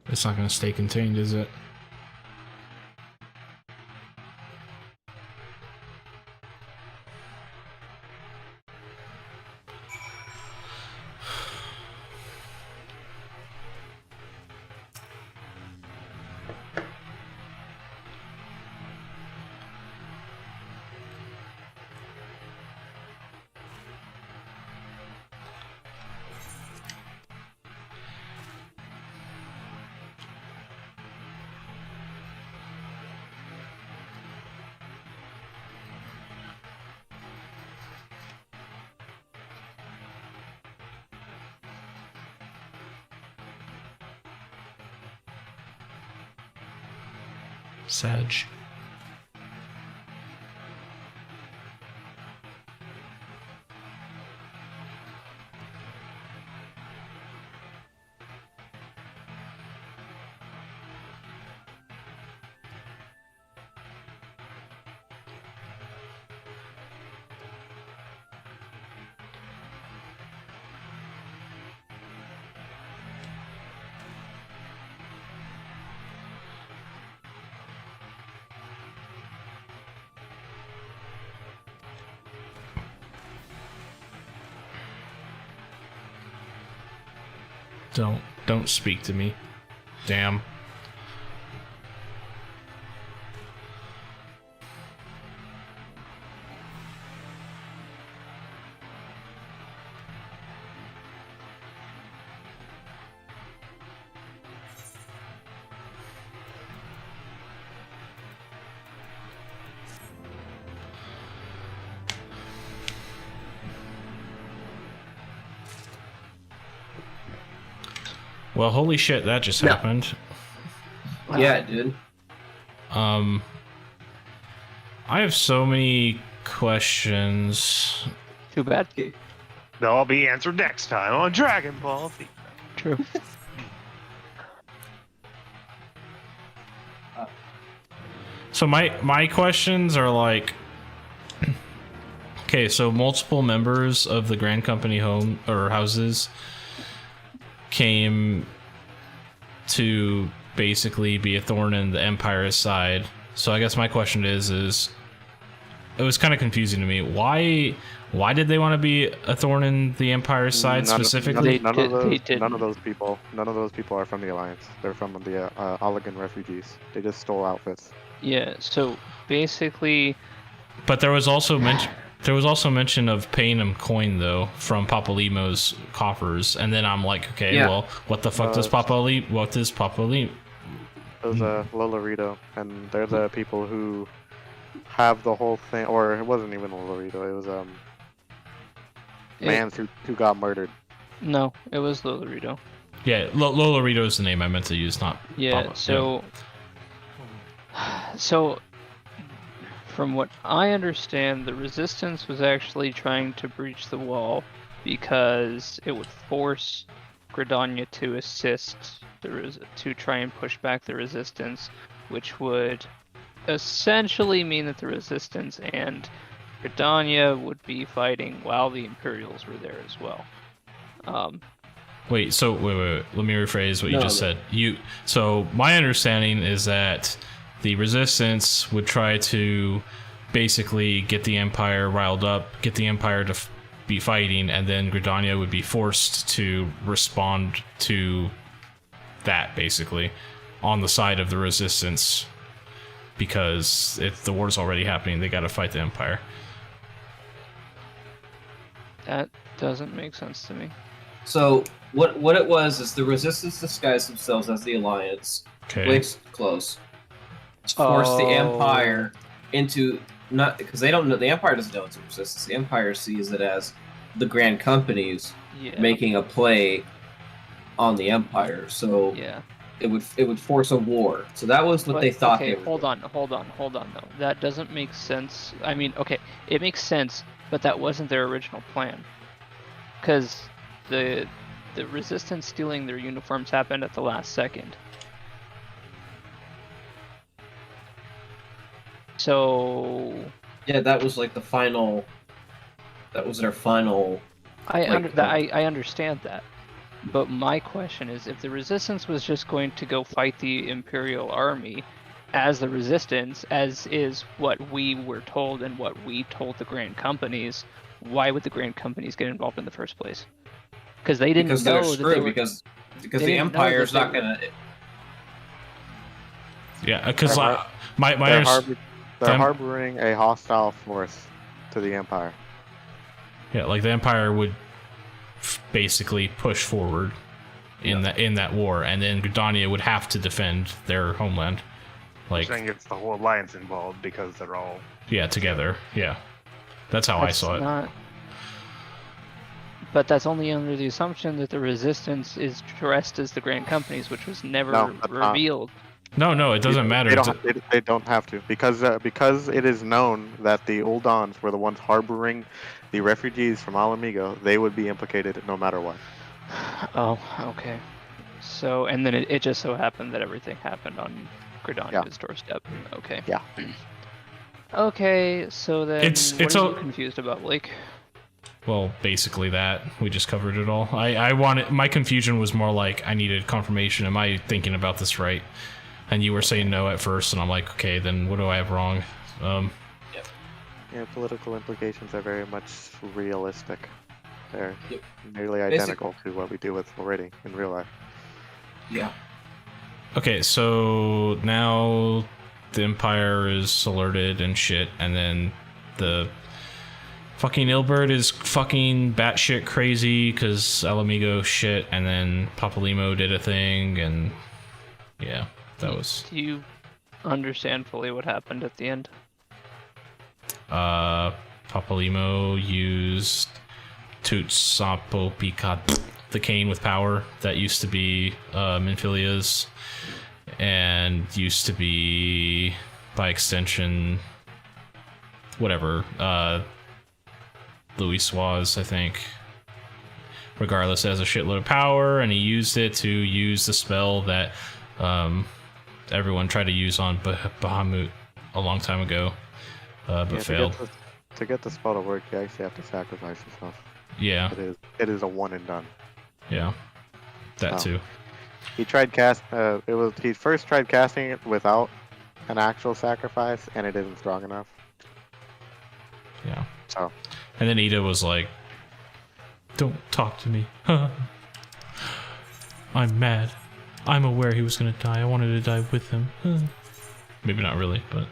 It's not gonna stay contained, is it? Sag. Don't speak to me. Damn. Well, holy shit, that just happened. Yeah, it did. I have so many questions. Too bad. They'll all be answered next time on Dragon Ball Z. True. So my questions are like, okay, so multiple members of the Grand Company home or houses came to basically be a thorn in the Empire's side. So I guess my question is it was kind of confusing to me. Why did they want to be a thorn in the Empire's side specifically? None of those people are from the Alliance. They're from the Oligan refugees. They just stole outfits. Yeah, so basically... But there was also mention of paying him coin though from Papalimo's coffers, and then I'm like, okay, well, what the fuck does Papalimo? What does Papalimo? It was Lolorito, and they're the people who have the whole thing. Or it wasn't even Lolorito. It was Mans who got murdered. No, it was Lolorito. Yeah, Lolorito is the name I meant to use, not Yeah. Papa. So from what I understand, the Resistance was actually trying to breach the wall because it would force Gridania to assist to try and push back the Resistance, which would essentially mean that the Resistance and Gridania would be fighting while the Imperials were there as well. Wait, let me rephrase what you just said. So my understanding is that the Resistance would try to basically get the Empire riled up, get the Empire to be fighting, and then Gridania would be forced to respond to that, basically, on the side of the Resistance, because if the war's already happening, they gotta fight the Empire. That doesn't make sense to me. So what it was is the Resistance disguised themselves as the Alliance. Okay. Blake's close. Forced the Empire into not because they don't know the Empire doesn't know it's a Resistance. The Empire sees it as the Grand Companies making a play on the Empire. So it would force a war. So that was what they thought. Okay, they were hold on though. That doesn't make sense. I mean, okay, it makes sense, but that wasn't their original plan. Because the Resistance stealing their uniforms happened at the last second. So yeah, that was like the final. That was their final. I understand that, but my question is, if the Resistance was just going to go fight the Imperial army as the Resistance, as is what we were told and what we told the Grand Companies, why would the Grand Companies get involved in the first place? Because they didn't know they're that screwed, they were, because the Empire's not gonna. Yeah, because they're harboring a hostile force to the Empire. Yeah, like the Empire would basically push forward in that war, and then Gridania would have to defend their homeland. Like, saying it's the whole alliance involved because they're all together. Yeah, that's how I saw it. But that's only under the assumption that the Resistance is dressed as the Grand Companies, which was never revealed. No, it doesn't matter. They don't have to because it is known that the Uldans were the ones harboring the refugees from Alamigo. They would be implicated no matter what. Oh, okay. So, and then it just so happened that everything happened on Gridania's doorstep. Okay. Yeah. Okay, so then It's what are a- you confused about, Blake? Well, basically that. We just covered it all. I wanted, my confusion was more like I needed confirmation. Am I thinking about this right? And you were saying no at first, and I'm like, okay, then what do I have wrong? Yeah, political implications are very much realistic. They're Yep. nearly identical to what we do with already in real life. Yeah. Okay, so now the Empire is alerted and shit, and then the fucking Ilbert is fucking batshit crazy because Alamigo shit, and then Papalimo did a thing, and yeah, that was. Do you understand fully what happened at the end? Papalimo used Tutsapopicat, the cane with power that used to be Minfilia's, and used to be, by extension, whatever, Louis was, I think. Regardless, it has a shitload of power, and he used it to use the spell that everyone tried to use on Bahamut a long time ago, but failed. To get the spell to work, you actually have to sacrifice yourself. Yeah, It is a one and done. yeah, that Oh. too. He he first tried casting it without an actual sacrifice, and it isn't strong enough. Yeah. So And then Ida was like, "Don't talk to me. I'm mad. I'm aware he was gonna die. I wanted to die with him." Maybe not really, but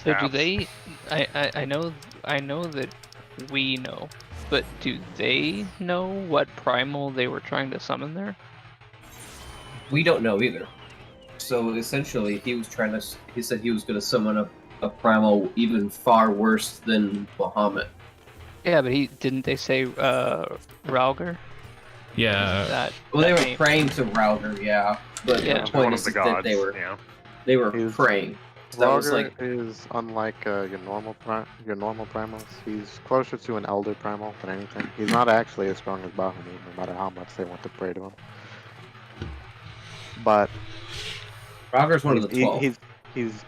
So do Perhaps. they? I know that we know, but do they know what primal they were trying to summon there? We don't know either. So essentially, he said he was going to summon a primal even far worse than Bahamut. Yeah, but didn't they say Ralgar? yeah, That Well, they that were name- praying to Rauger, yeah. But Yeah. the One point of is the that gods. they Yeah. were He's- praying. So that was Rogger like, is unlike your normal primals. He's closer to an elder primal than anything. He's not actually as strong as Bahamut, no matter how much they want to pray to him. But Rauger's one of the 12.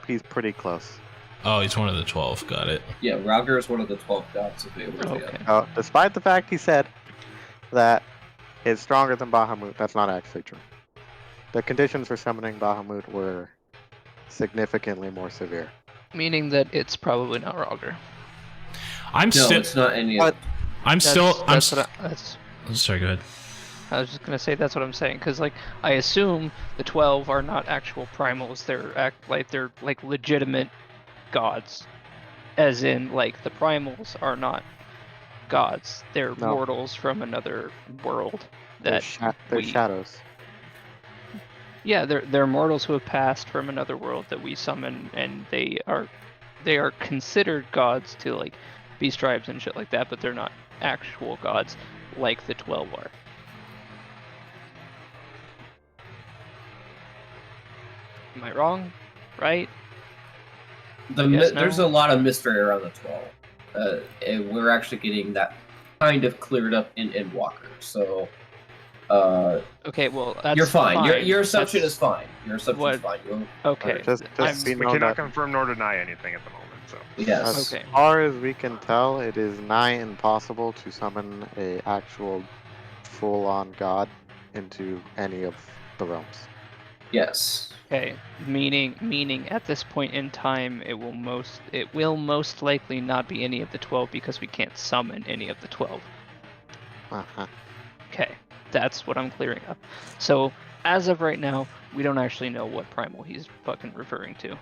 he's pretty close. oh, he's one of the 12. Got it. Yeah, Rauger is one of the 12 gods of Eorzea. Okay. Despite the fact he said that it's stronger than Bahamut, that's not actually true. The conditions for summoning Bahamut were significantly more severe. Meaning that it's probably not Ralgar. I'm No, still. it's not any But of I'm still. I'm. That's Sorry. Go ahead. I was just gonna say that's what I'm saying, because like I assume the 12 are not actual primals. They're like legitimate gods, as in like the primals are not gods. They're No. mortals from another world. They're, That they're we- shadows. yeah, they're mortals who have passed from another world that we summon, and they are considered gods to like beast tribes and shit like that, but they're not actual gods like the 12 are. Am I wrong? Right? Yes, no? There's a lot of mystery around the 12. And we're actually getting that kind of cleared up in Endwalker. So, Okay, well that's you're fine. Your That's- assumption is fine. Your assumption is what- fine. okay. Just I'm- be We known cannot that confirm nor deny anything at the moment. So Yes. Okay. as far as we can tell, it is nigh impossible to summon a actual full-on god into any of the realms. Yes. Okay, meaning at this point in time, it will most likely not be any of the 12 because we can't summon any of the 12. Uh-huh. Okay, that's what I'm clearing up. So as of right now, we don't actually know what primal he's fucking referring to.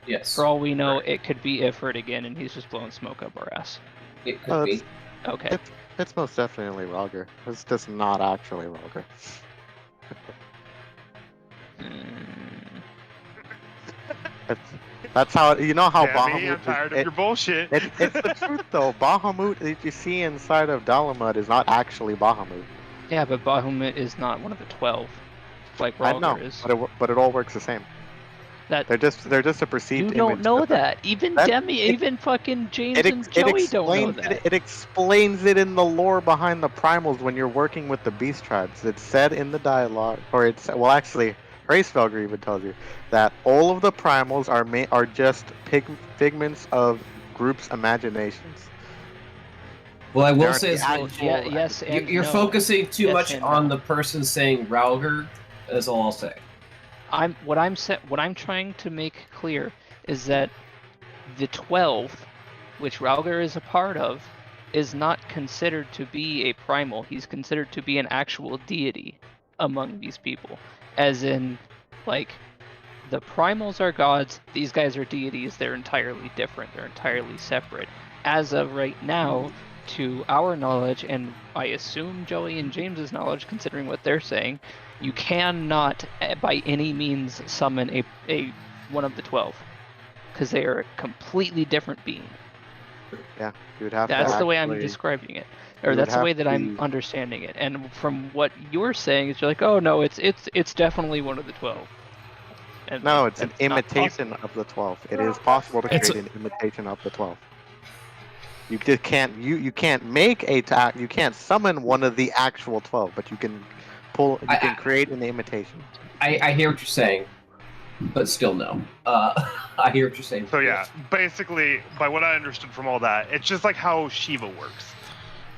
Yes. For all we know, it could be Ifrit again, and he's just blowing smoke up our ass. It could Oh, be. Okay. It's most definitely Rogger. It's just not actually Rogger. Mm, That's how you know how yeah, me, Bahamut. I'm tired of it- your bullshit. It's the truth though. Bahamut that you see inside of Dalamud is not actually Bahamut. Yeah, but Bahamut is not one of the 12, like I know, Ralgar is. but it all works the same. That They're just a perceived you don't image. know of the- that. Even That- Demi, it- even fucking James It, and ex- it Joey don't know explains that. it explains it in the lore behind the primals when you're working with the beast tribes. It's said in the dialogue, or it's well, actually, Hraesvelgr even tells you that all of the primals are just figments of groups' imaginations. Well, I will They're say the is actual- Yes, and you're no. focusing too Yes much and on no. the person saying Ralgar. That's all I'll say. What I'm trying to make clear is that the 12, which Ralgar is a part of, is not considered to be a primal. He's considered to be an actual deity among these people. As in, like, the primals are gods, these guys are deities, they're entirely different, they're entirely separate. As of right now, to our knowledge, and I assume Joey and James's knowledge, considering what they're saying, you cannot by any means summon a one of the 12. Because they are a completely different being. Yeah, you would have That's to the way I'm actually- describing it, you or would that's the have way that to I'm be- understanding it. And from what you're saying, is you're like, oh no, it's definitely one of the 12. And No, it's an that's not imitation possible. of the 12. It is possible to It's create an imitation of the 12. You just can't you can't make you can't summon one of the actual 12, but you can create an imitation. I hear what you're saying, but still no. I hear what you're saying. So yeah, basically, by what I understood from all that, it's just like how Shiva works.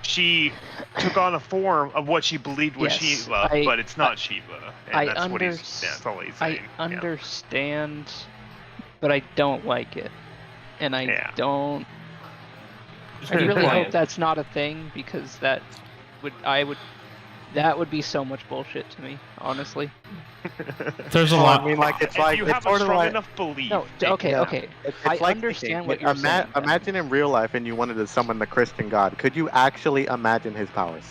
She took on a form of what she believed was Yes, Shiva, I- but it's not Shiva. And that's all he's I saying. understand, but I don't like it, and I Yeah. don't. Just I keep really playing. hope that's not a thing, because that would be so much bullshit to me, honestly. There's a Well, lot. I mean, like it's if like you it's have a sort of strong like enough belief. No, take okay, it. okay. it's I like understand thinking, what you're saying. Ben. Imagine in real life, and you wanted to summon the Christian God. Could you actually imagine his powers?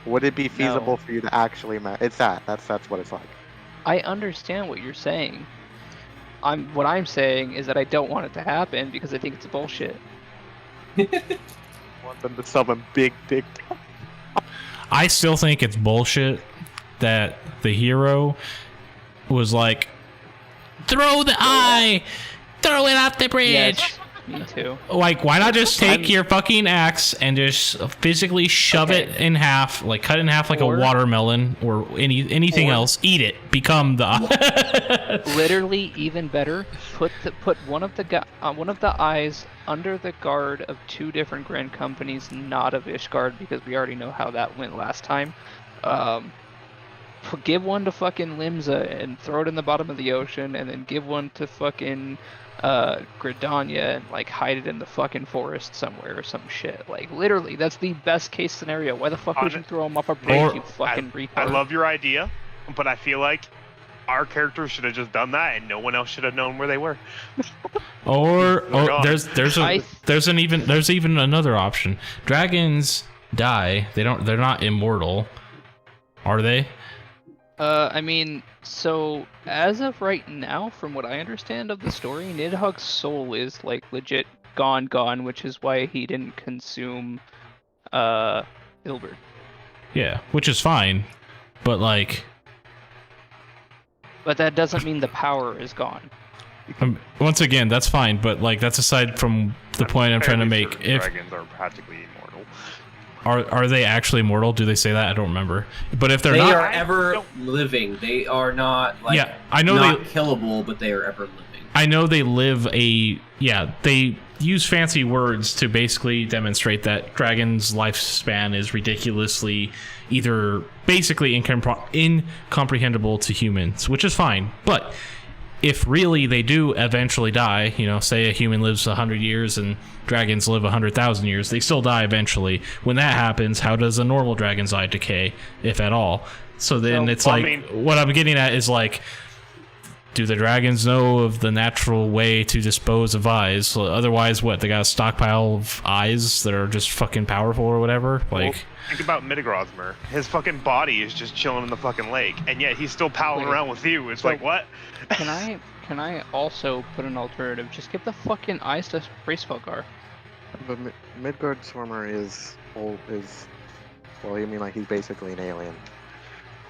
Would it be feasible No. for you to actually imagine? That's what it's like. I understand what you're saying. What I'm saying is that I don't want it to happen because I think it's bullshit. Want them to summon big dick. I still think it's bullshit that the hero was like, throw the eye, throw it off the bridge. Yes, me too. Like, why not just take I'm- your fucking axe and just physically shove Okay. it in half, like cut it in half like Or- a watermelon or anything or- else? Eat it. Become the. Literally, even better. Put one of the eyes under the guard of 2 different grand companies, not of Ishgard, because we already know how that went last time. Give one to fucking Limsa and throw it in the bottom of the ocean, and then give one to fucking Gridania and like hide it in the fucking forest somewhere or some shit. Like literally, that's the best case scenario. Why the fuck would you throw them off a bridge, you fucking retard? I love your idea, but I feel like our characters should have just done that, and no one else should have known where they were. Or gone. there's even another option. Dragons die. They're not immortal, are they? I mean, so as of right now, from what I understand of the story, Nidhogg's soul is like legit gone, which is why he didn't consume Ilbert. Yeah, which is fine, but like, But that doesn't mean the power is gone. once again, that's fine, but like that's aside from the point I'm trying to Fairly make. certain If dragons are practically immortal. are they actually immortal? Do they say that? I don't remember. But if they're They not, are ever living. They are not like yeah, I know not they. killable, but they are ever living. I know they live they use fancy words to basically demonstrate that dragons' lifespan is ridiculously either basically incomprehensible to humans, which is fine. But if really they do eventually die, say a human lives 100 years and dragons live 100,000 years, they still die eventually. When that happens, how does a normal dragon's eye decay, if at all? So then it's well, like, I mean- what I'm getting at is like, do the dragons know of the natural way to dispose of eyes? So otherwise, what? They got a stockpile of eyes that are just fucking powerful or whatever? Like, Think about Middlegrosmer. His fucking body is just chilling in the fucking lake, and yet he's still palling Wait. around with you. It's So- like, what? Can I also put an alternative? Just give the fucking eyes to Hraesvelgr. But Midgard Swarmer is Well, I mean, like, he's basically an alien.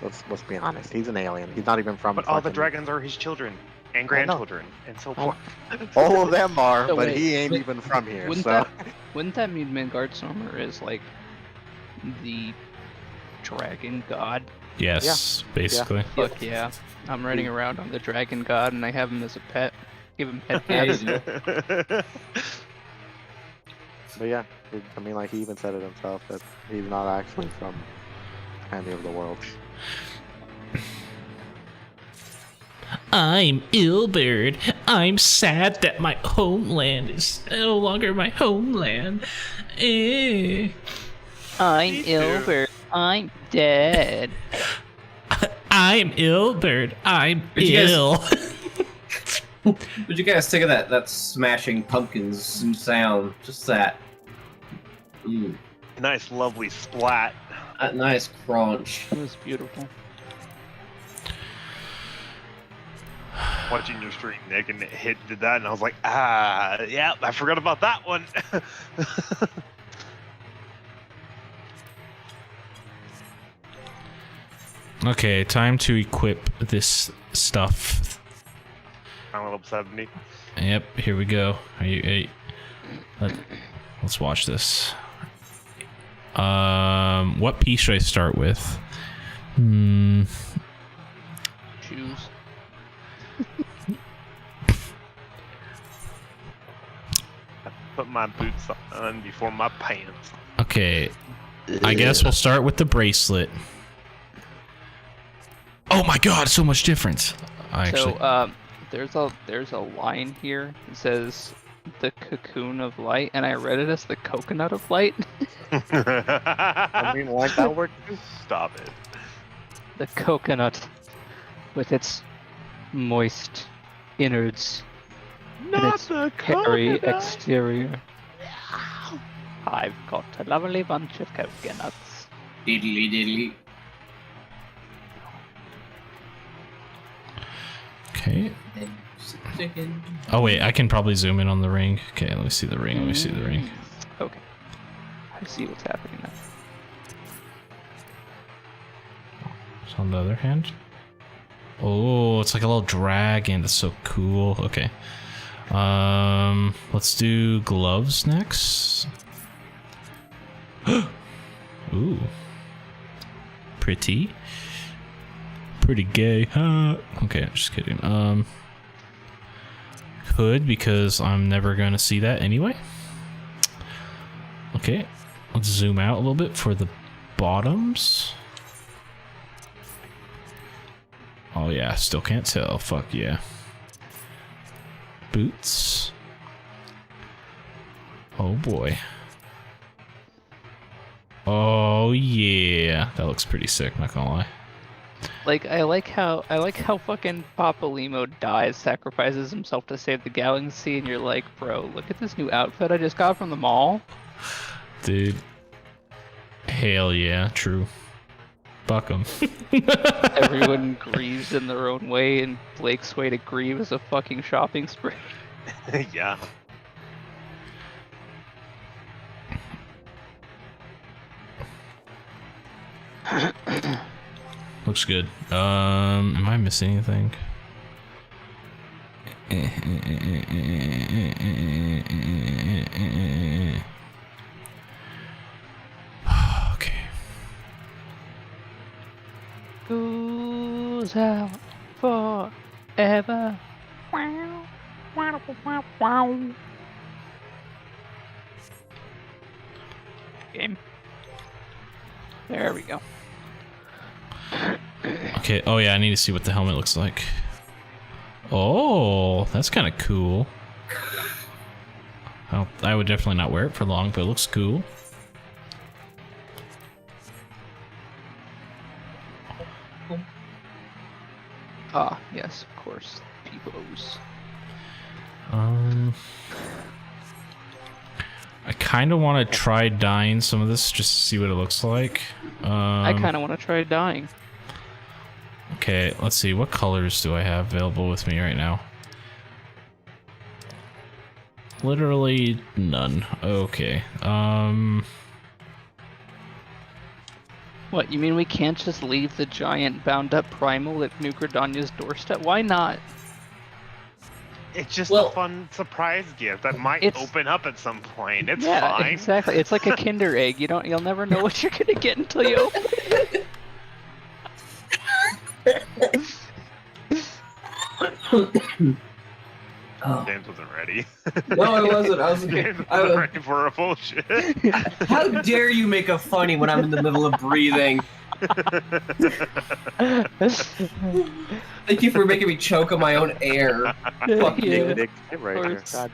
Let's be honest. He's an alien. He's not even from. But all the fucking- dragons are his children and I know. grandchildren and so I- forth. All of them are, So but wait, he ain't but even from here. Wouldn't So that mean Midgardstormer is like the dragon god? Yes, basically. Fuck yeah. I'm riding around on the dragon god and I have him as a pet. Give him pet cats. But yeah, I mean, like, he even said it himself that he's not actually from any of the world. I'm Ilbert. I'm sad that my homeland is no longer my homeland. I'm Me too. Ilbert. I'm dead. I'm Ilbert. I'm Did you guys- ill. What'd you guys think of that smashing pumpkins sound? Just that. Nice, lovely splat. That nice crunch. It was beautiful. Watching your stream, Nick, and it did that, and I was like, yeah, I forgot about that one. Okay, time to equip this stuff. I'm level 70. Yep, here we go. Let's watch this. What piece should I start with? Shoes. Put my boots on before my pants. Okay, I guess we'll start with the bracelet. Oh my god, so much difference. So there's a line here that says the cocoon of light, and I read it as the coconut of light. I mean, like, that worked too. Stop it. The coconut with its moist innards and its hairy exterior. I've got a lovely bunch of coconuts. Diddly diddly. Okay. Oh wait, I can probably zoom in on the ring. Okay, let me see the ring. Let me see the ring. Okay. I see what's happening now. So on the other hand. Oh, it's like a little dragon. That's so cool. Okay. Let's do gloves next. Ooh. Pretty. Pretty gay, huh? Okay, just kidding. Hood, because I'm never gonna see that anyway. Okay, let's zoom out a little bit for the bottoms. Oh yeah, still can't tell. Fuck yeah. Boots. Oh boy. Oh yeah, that looks pretty sick. Not gonna lie. Like I like how fucking Papa Limo dies, sacrifices himself to save the galaxy, and you're like, bro, look at this new outfit I just got from the mall. Dude. Hell yeah, true. Fuck 'em. Everyone grieves in their own way, and Blake's way to grieve is a fucking shopping spree. Yeah. Looks good. Am I missing anything? Okay. Goes out forever. Game. There we go. Okay, oh yeah, I need to see what the helmet looks like. Oh, that's kind of cool. Well, I would definitely not wear it for long, but it looks cool. Ah, yes, of course. Peepos. I kind of want to try dyeing some of this just to see what it looks like. I kind of want to try dying. Okay, let's see. What colors do I have available with me right now? Literally none. Okay. What, you mean we can't just leave the giant bound-up primal at New Gridania's doorstep? Why not? It's just Well- a fun surprise gift that might It's- open up at some point. It's Yeah, fine. exactly. It's like a Kinder egg. You'll never know what you're gonna get until you open it. Oh. James wasn't ready. No, I wasn't. James I wasn't was. ready for a bullshit. How dare you make a funny when I'm in the middle of breathing? Thank you for making me choke on my own air. Fuck Yeah. you. Nick, right here. course. God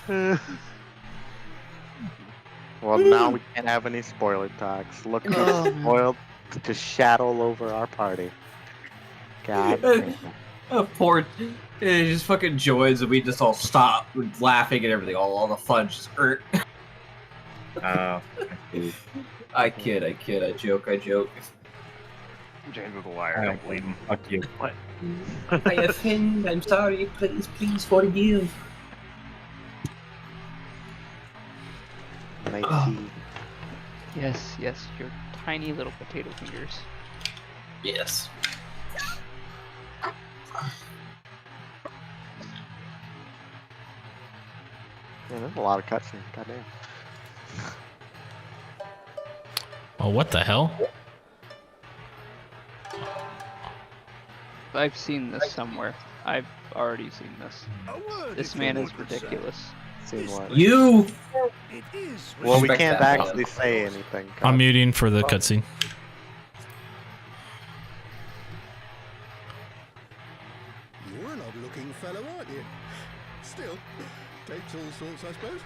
damn. Well, now we can't have any spoiler talks. Look who's Oh. spoiled to shadow all over our party. God damn. Oh, poor. It just fucking joins and we just all stop laughing and everything. All the fun just hurt. I kid, I joke. James was a liar. Don't believe him. Fuck you. What? I offend, I'm sorry, please forgive. Matey. Yes, your tiny little potato fingers. Yes. Yeah, there's a lot of cutscenes. God damn. Oh, what the hell? I've seen this somewhere. I've already seen this. This man is ridiculous. Seen what? You! It is. Well, we Respect can't that, actually say anything. I'm muting for the cutscene. You're an odd-looking fellow, aren't you? Still, takes all sorts, I suppose.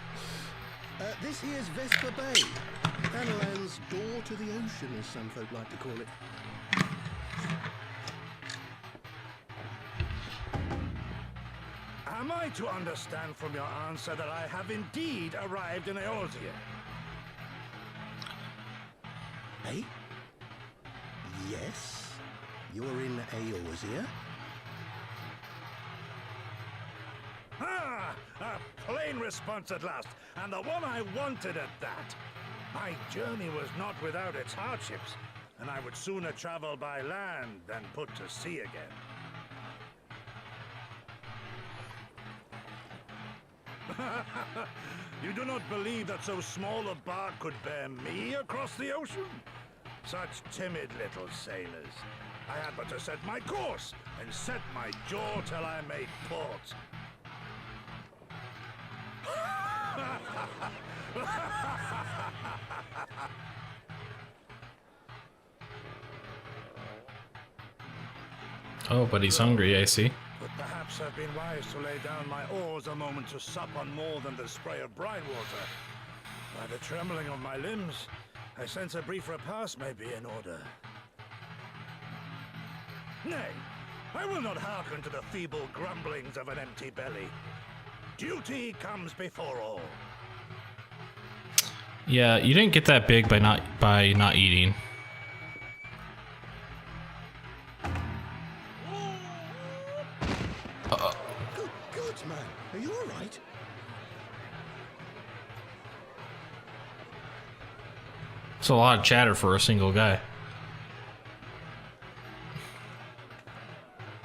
This here's Vesper Bay, Thanalan's door to the ocean, as some folk like to call it. Am I to understand from your answer that I have indeed arrived in Eorzea? Eh? Yes? You're in Eorzea? Ah! A plain response at last, and the one I wanted at that. My journey was not without its hardships, and I would sooner travel by land than put to sea again. You do not believe that so small a bark could bear me across the ocean? Such timid little sailors. I had but to set my course and set my jaw till I made port. Oh, but he's hungry, I see. But perhaps I've been wise to lay down my oars a moment to sup on more than the spray of brine water. By the trembling of my limbs, I sense a brief repast may be in order. Nay, I will not hearken to the feeble grumblings of an empty belly. Duty comes before all. Yeah, you didn't get that big by not eating. Good man. Are you all right? It's a lot of chatter for a single guy.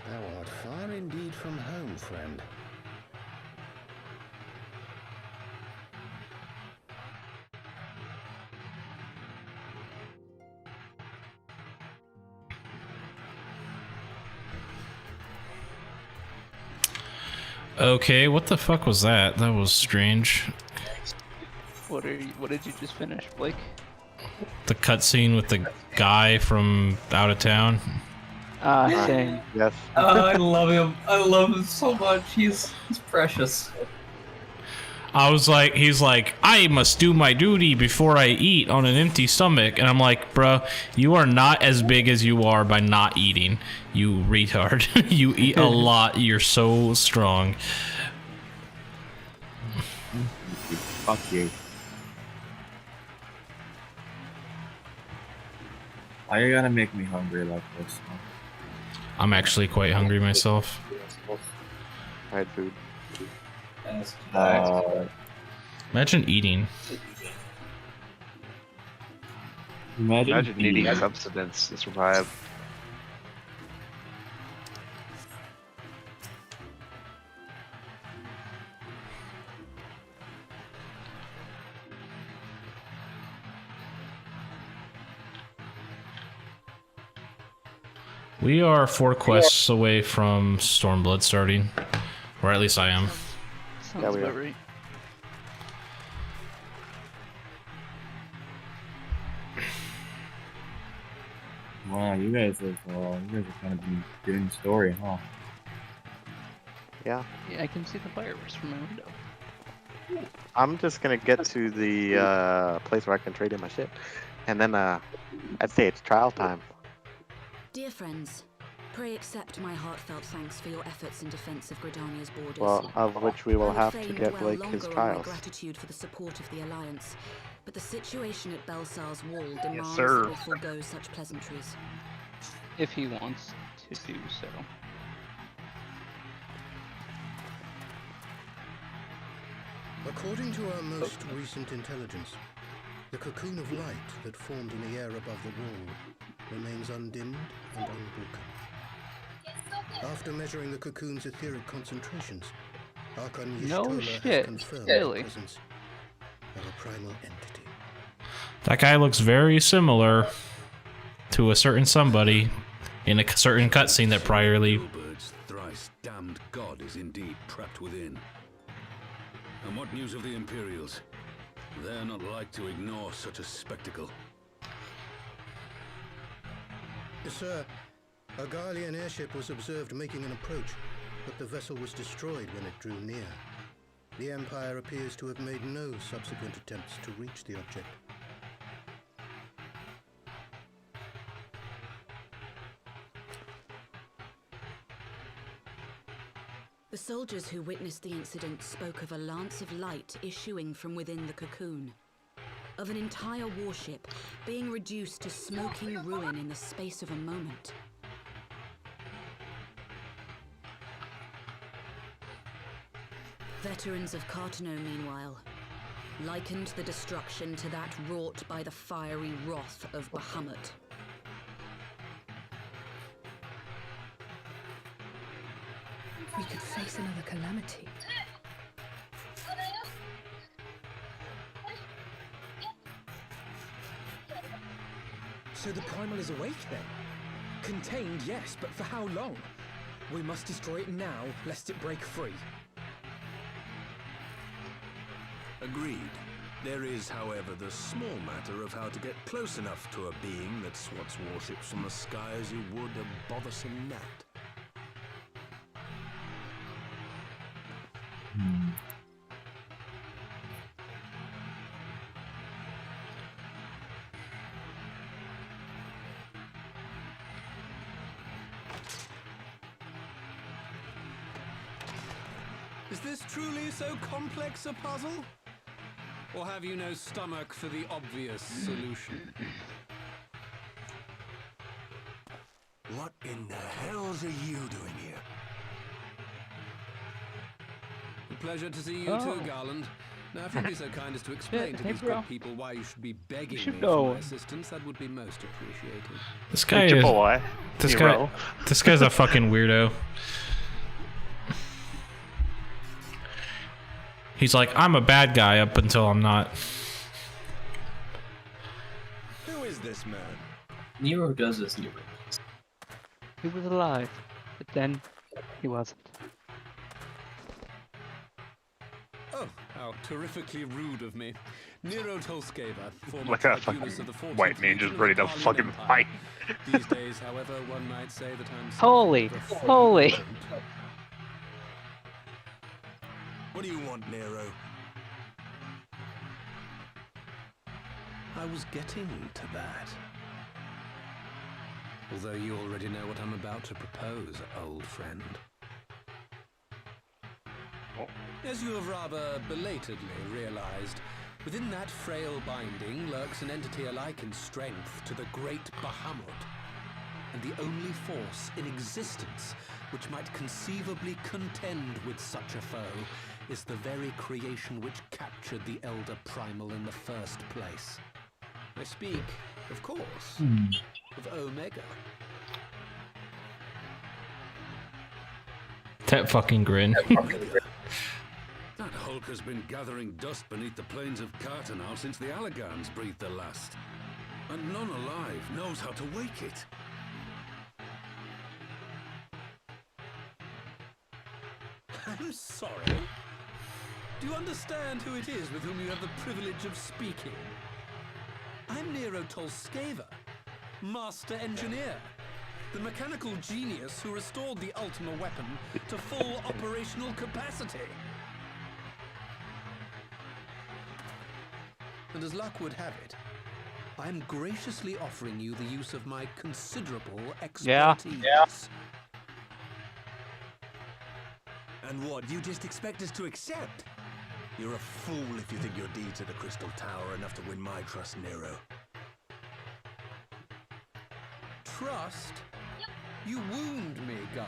Thou art far indeed from home, friend. Okay, what the fuck was that? That was strange. What did you just finish, Blake? The cutscene with the guy from out of town. Same. Yes. I love him. I love him so much. He's precious. He's like, I must do my duty before I eat on an empty stomach. And I'm like, bro, you are not as big as you are by not eating, you retard. You eat a lot. You're so strong. Fuck you. Why you gotta make me hungry like this? I'm actually quite hungry myself. I had food. Imagine eating. Imagine needing substance to survive. We are 4 quests away from Stormblood starting. Or at least I am. Sounds about right. Wow, you guys are kind of been doing the story, huh? Yeah. Yeah, I can see the fireworks from my window. I'm just gonna get to the place where I can trade in my shit, and then I'd say it's trial time. Dear friends, pray accept my heartfelt thanks for your efforts in defense of Gridania's borders. Well, of which we will I would have fain to get dwell Blake his longer on my trials. gratitude for the support of the Alliance, but the situation at Belsar's wall demands sir. that we forego such pleasantries. If he wants to do so. According to our most recent intelligence, the cocoon of light that formed in the air above the wall remains undimmed and unbroken. After measuring the cocoon's etheric concentrations, Archon No Y'shtola shit, has confirmed really? the presence of a primal entity. That guy looks very similar to a certain somebody in a certain cutscene that priorly. Gilbert's thrice damned god is indeed trapped within. And what news of the Imperials? They're not like to ignore such a spectacle. Sir, a Garlean airship was observed making an approach, but the vessel was destroyed when it drew near. The Empire appears to have made no subsequent attempts to reach the object. The soldiers who witnessed the incident spoke of a lance of light issuing from within the cocoon, of an entire warship being reduced to smoking ruin in the space of a moment. Veterans of Cartano, meanwhile, likened the destruction to that wrought by the fiery wrath of Bahamut. We could face another calamity. So the primal is awake then? Contained, yes, but for how long? We must destroy it now, lest it break free. Agreed. There is, however, the small matter of how to get close enough to a being that swats warships from the sky as you would a bothersome gnat. Is this truly so complex a puzzle? Or have you no stomach for the obvious solution? What in the hells are you doing here? A pleasure to see you too, Garland. Now, if you'd be so kind as to explain to Hey, these bro. good people why you should be begging should me know. for my assistance, that would be most appreciated. This guy It's your is. boy. This Hero. guy. This guy's a fucking weirdo. He's like, I'm a bad guy up until I'm not. Who is this man? Nero does this, Nero. He was alive, but then he wasn't. Oh, how terrifically rude of me. Nero Tolskeva, former Like a tribunus of the 14th white ninja's Legion of ready the to Carlian fucking Empire. fight. These days, however, one might say that I'm Holy, something of a free holy. agent. What do you want, Nero? I was getting to that. Although you already know what I'm about to propose, old friend. As you have rather belatedly realized, within that frail binding lurks an entity alike in strength to the great Bahamut, and the only force in existence which might conceivably contend with such a foe is the very creation which captured the Elder Primal in the first place. I speak Of course. Of Omega. That fucking grin. That hulk has been gathering dust beneath the plains of Cartanau since the Allagans breathed their last. And none alive knows how to wake it. I'm sorry. Do you understand who it is with whom you have the privilege of speaking? I'm Nero Tolskeva, Master Engineer. The mechanical genius who restored the Ultima weapon to full operational capacity. And as luck would have it, I'm graciously offering you the use of my considerable expertise. Yeah. And what, you just expect us to accept? You're a fool if you think your deeds at the Crystal Tower are enough to win my trust, Nero. Trust? You wound me, God.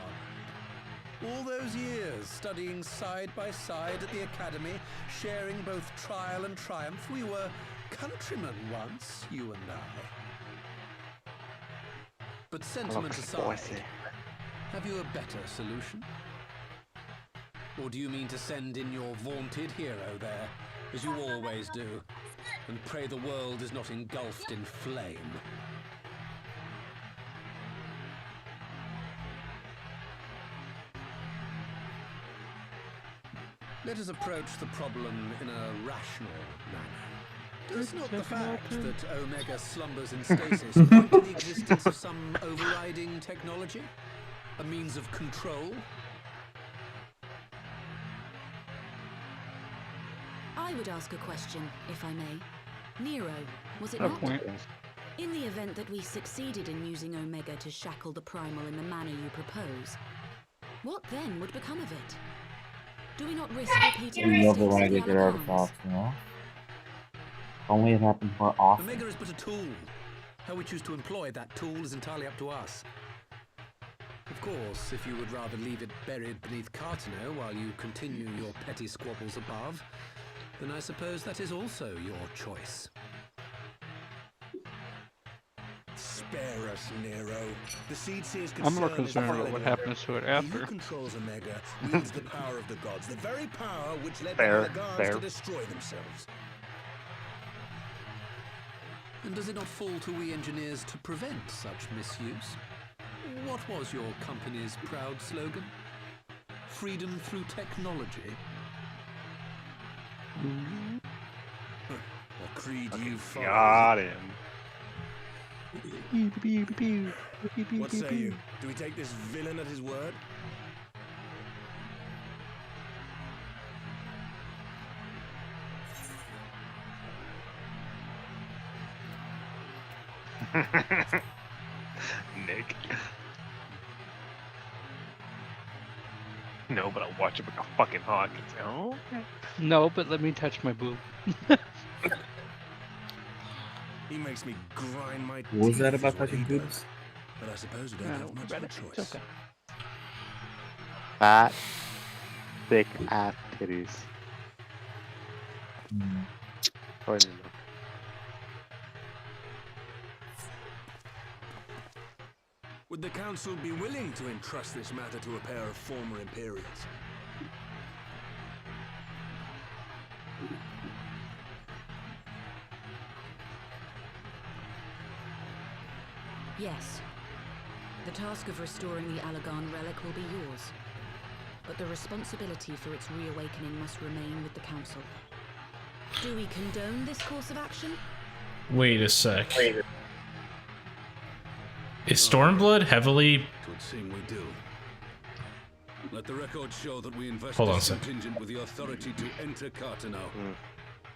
All those years studying side by side at the Academy, sharing both trial and triumph, we were countrymen once, you and I. But sentiment aside, have you a better solution? Or do you mean to send in your vaunted hero there, as you always do, and pray the world is not engulfed in flame? Let us approach the problem in a rational manner. Does not the fact that Omega slumbers in stasis point to the existence of some overriding technology? A means of control? I would ask a question, if I may. Nero, was it No not? point. In the event that we succeeded in using Omega to shackle the Primal in the manner you propose, what then would become of it? Do we not risk repeating We the never mistakes want of to the get their Allagans? artifacts, you know? Only it happened more often. Omega is but a tool. How we choose to employ that tool is entirely up to us. Of course, if you would rather leave it buried beneath Cartanau while you continue your petty squabbles above, then I suppose that is also your choice. Spare us, Nero. The Seed Seer's I'm more concern is concerned about valid. what happens to it He after. who controls Omega wields the power of the gods, the very power which led Fair, the Allagans fair. to destroy themselves. And does it not fall to we engineers to prevent such misuse? What was your company's proud slogan? Freedom through technology? A creed you follow. Got him. What say you? Do we take this villain at his word? Nick. No, but I'll watch it like a fucking hawk and say, oh, okay. No, but let me touch my boob. He makes me grind my What was that teeth, about is what he touching does. boobs? But I suppose we I don't don't have much regret of a it. choice. It's okay. Fat, thick ass titties. Oh, no. Would the council be willing to entrust this matter to a pair of former Imperials? Yes. The task of restoring the Allagan relic will be yours. But the responsibility for its reawakening must remain with the Council. Do we condone this course of action? Wait a sec. Is Stormblood heavily... It would seem we do. Let the record show that we invest Hold on a this sec. contingent with the authority to enter Cartanau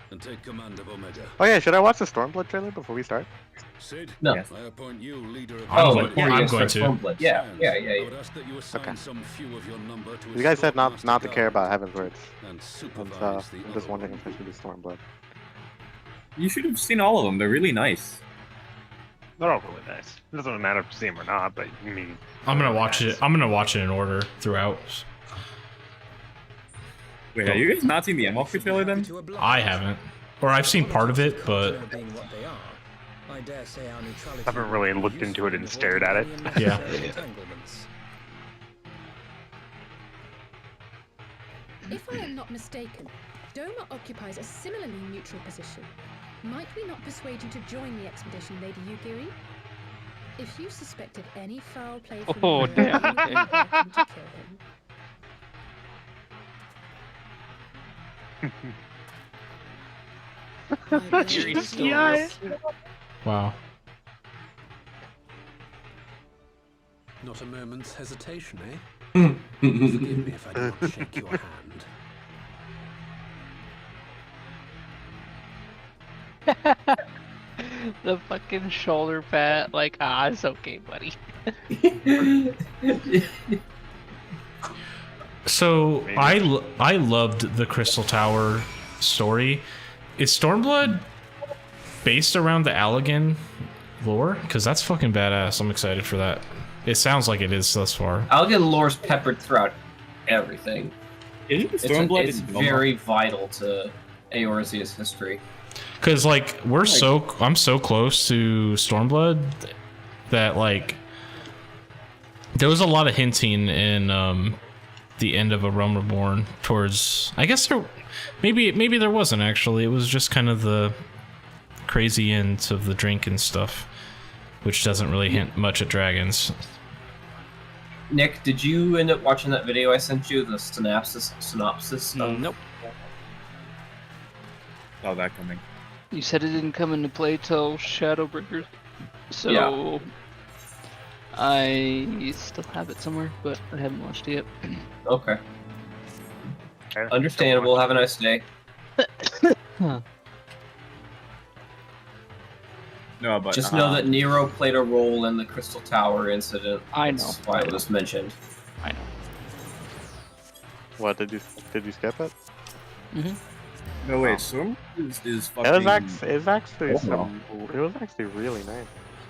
and take command of Omega. Oh yeah, should I watch the Stormblood trailer before we start? Sid, No. I appoint you leader of I'm Oh, going- before I'm you going start to. Stormblood. Yeah, yeah, yeah, I yeah. would ask that you assign Okay. some few of your number to You guys said not escort to Master care about Guard Heaven's Words. and And supervise the I'm just other wondering one. if I should do Stormblood. You should have seen all of them. They're really nice. They're all really nice. It doesn't matter if you see them or not, but I mean, I'm gonna watch it. I'm gonna watch it in order throughout. Wait, have you guys not seen the Emoffi trailer then? I haven't. Or I've seen part of it, but... Being what they are, I I dare say our neutrality Haven't really will be looked into useful it in and stared at avoiding it. any Yeah. unnecessary entanglements. If I am not mistaken, Doma occupies a similarly neutral position. Might we not persuade you to join the expedition, Lady Yugiri? If you suspected any foul play from Oh, Nero, damn, you would be okay. welcome to kill him. My Yuri's blade still is ripped. Wow. Not a moment's hesitation, eh? Forgive me if I do not shake your hand. The fucking shoulder pat, like, it's okay, buddy. So I loved the Crystal Tower story. Is Stormblood based around the Allegan lore? Because that's fucking badass. I'm excited for that. It sounds like it is thus far. Allegan lore's peppered throughout everything. Isn't It's, Stormblood it's in very vital to Eorzea's history. Because like I'm so close to Stormblood that like there was a lot of hinting in the end of A Realm Reborn towards. I guess there maybe there wasn't actually. It was just kind of the crazy end of the drink and stuff, which doesn't really hint much at dragons. Nick, did you end up watching that video I sent you? The synopsis of Nope. Saw that coming. You said it didn't come into play till Shadowbringers, so Yeah. I still have it somewhere, but I haven't watched it yet. Okay. Understandable. Have a nice day. Huh. No, but Just know that Nero played a role in the Crystal Tower incident. I know. That's why it was mentioned. I know. What did you skip it? no wait, Storm is fucking. It was actually Oh, some. It was actually really nice.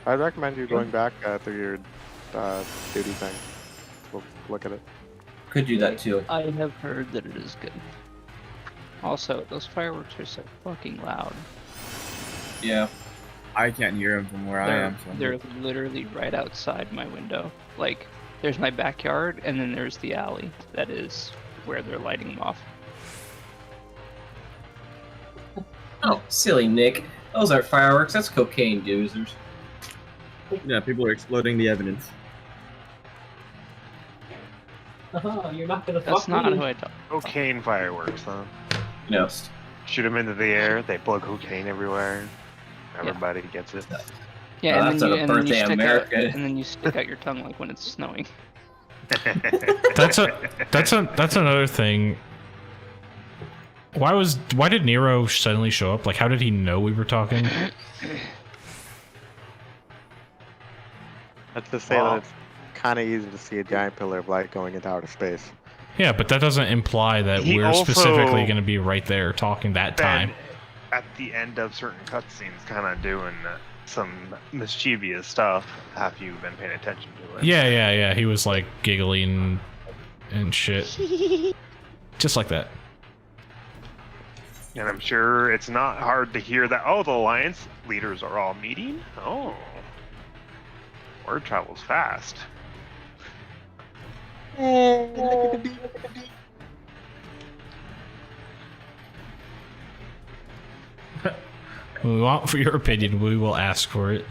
I recommend you going back through your duty thing. Look at it. Could do that too. I have heard that it is good. Also, those fireworks are so fucking loud. Yeah. I can't hear him from where I am. So They're literally right outside my window. Like, there's my backyard, and then there's the alley. That is where they're lighting them off. Oh, silly Nick. Those aren't fireworks. That's cocaine, doozers. yeah, people are exploding the evidence. Oh, you're not gonna That's not who I talk. Cocaine fireworks, huh? No. Shoot them into the air, they blow cocaine everywhere. Everybody gets it. Yeah, Oh, and that's then on you, a and then you birthday stick America. out, and then you stick out your tongue like when it's snowing. That's another thing. Why did Nero suddenly show up? Like, how did he know we were talking? Let's just say that it's kind of easy to see a giant pillar of light going into outer space. Yeah, but that doesn't imply that He we're also specifically going to be right there talking that time. At the end of certain cutscenes, kind of doing some mischievous stuff. Have you been paying attention to it? Yeah. He was like giggling and shit. Just like that. And I'm sure it's not hard to hear that. Oh, the alliance leaders are all meeting. Oh, word travels fast. We want for your opinion, we will ask for it.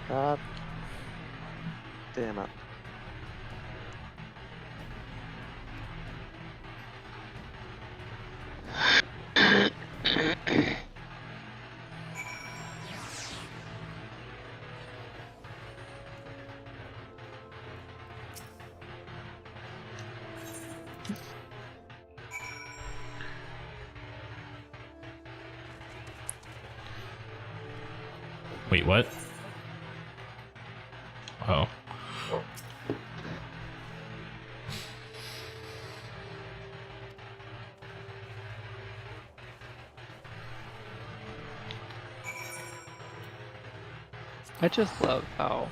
God damn it. Wait, what? Oh. I just love how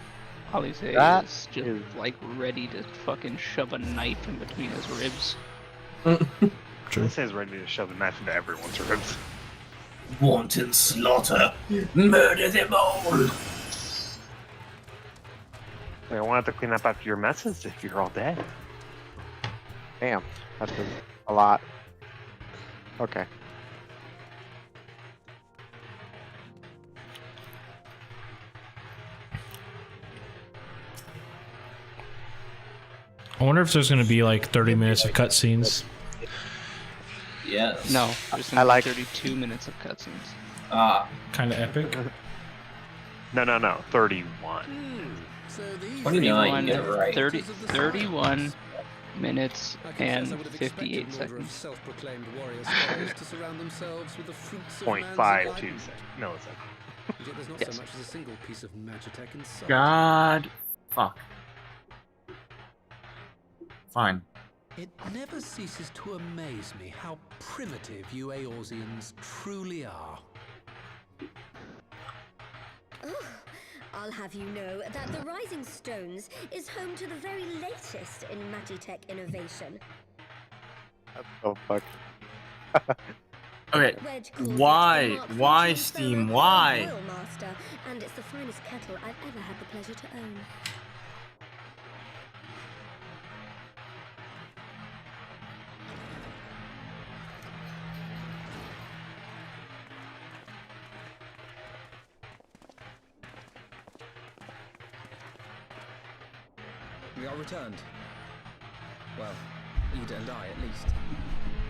Alize That is just is- like ready to fucking shove a knife in between his ribs. True. This is ready to shove a knife into everyone's ribs. Wanton slaughter. Murder them all. I won't have to clean up after your messes if you're all dead. Damn, that's a lot. Okay. I wonder if there's gonna be like 30 minutes of cutscenes. Yes. No, there's I gonna like- be 32 minutes of cutscenes. Ah, Kind of epic. No. 31. So these 29, get it right. 31 minutes I confess and I would have expected 58 an order of seconds. self-proclaimed warrior scholars to surround themselves with the fruits of man's 0.52 enlightenment. milliseconds. And yet there's not Yes. so much as a single piece of magitech in sight. God. Fuck. Fine. It never ceases to amaze me how primitive you Eorzeans truly are. I'll have you know that the Rising Stones is home to the very latest in magitech innovation. That's so fucked. Okay. Wedge calls it Why? the Mark Why, 14 Steam? Fellow Why? Royal Master, and it's the finest kettle I've ever had the pleasure to own. We are returned. Well, Ida and I, at least.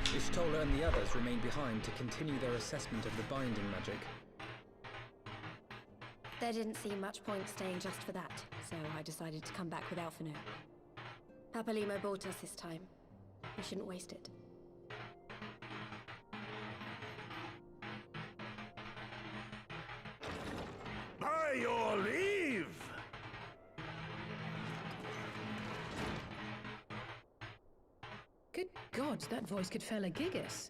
Ishtola and the others remain behind to continue their assessment of the binding magic. There didn't seem much point staying just for that, so I decided to come back with Alphino. Papalimo bought us this time. We shouldn't waste it. By your leave! Good God, that voice could fell a gigas.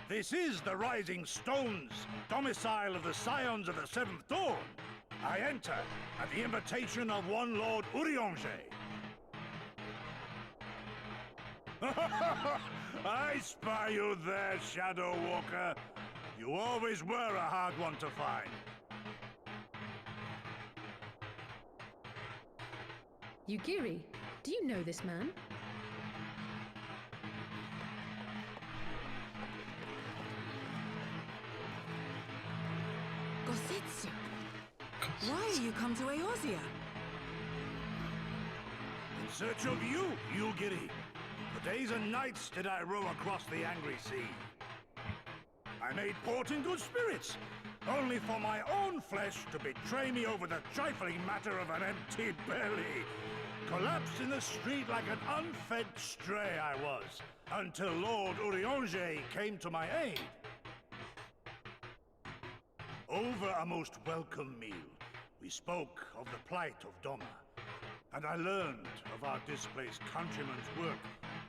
This is the Rising Stones, domicile of the Scions of the Seventh Dawn. I enter at the invitation of one Lord Urianger. I spy you there, Shadow Walker. You always were a hard one to find. Yugiri, do you know this man? Gosetsu, why are you come to Eorzea? In search of you, Yugiri. For days and nights did I row across the angry sea. I made port in good spirits, only for my own flesh to betray me over the trifling matter of an empty belly. Collapsed in the street like an unfed stray I was, until Lord Urianger came to my aid. Over a most welcome meal, we spoke of the plight of Doma, and I learned of our displaced countrymen's work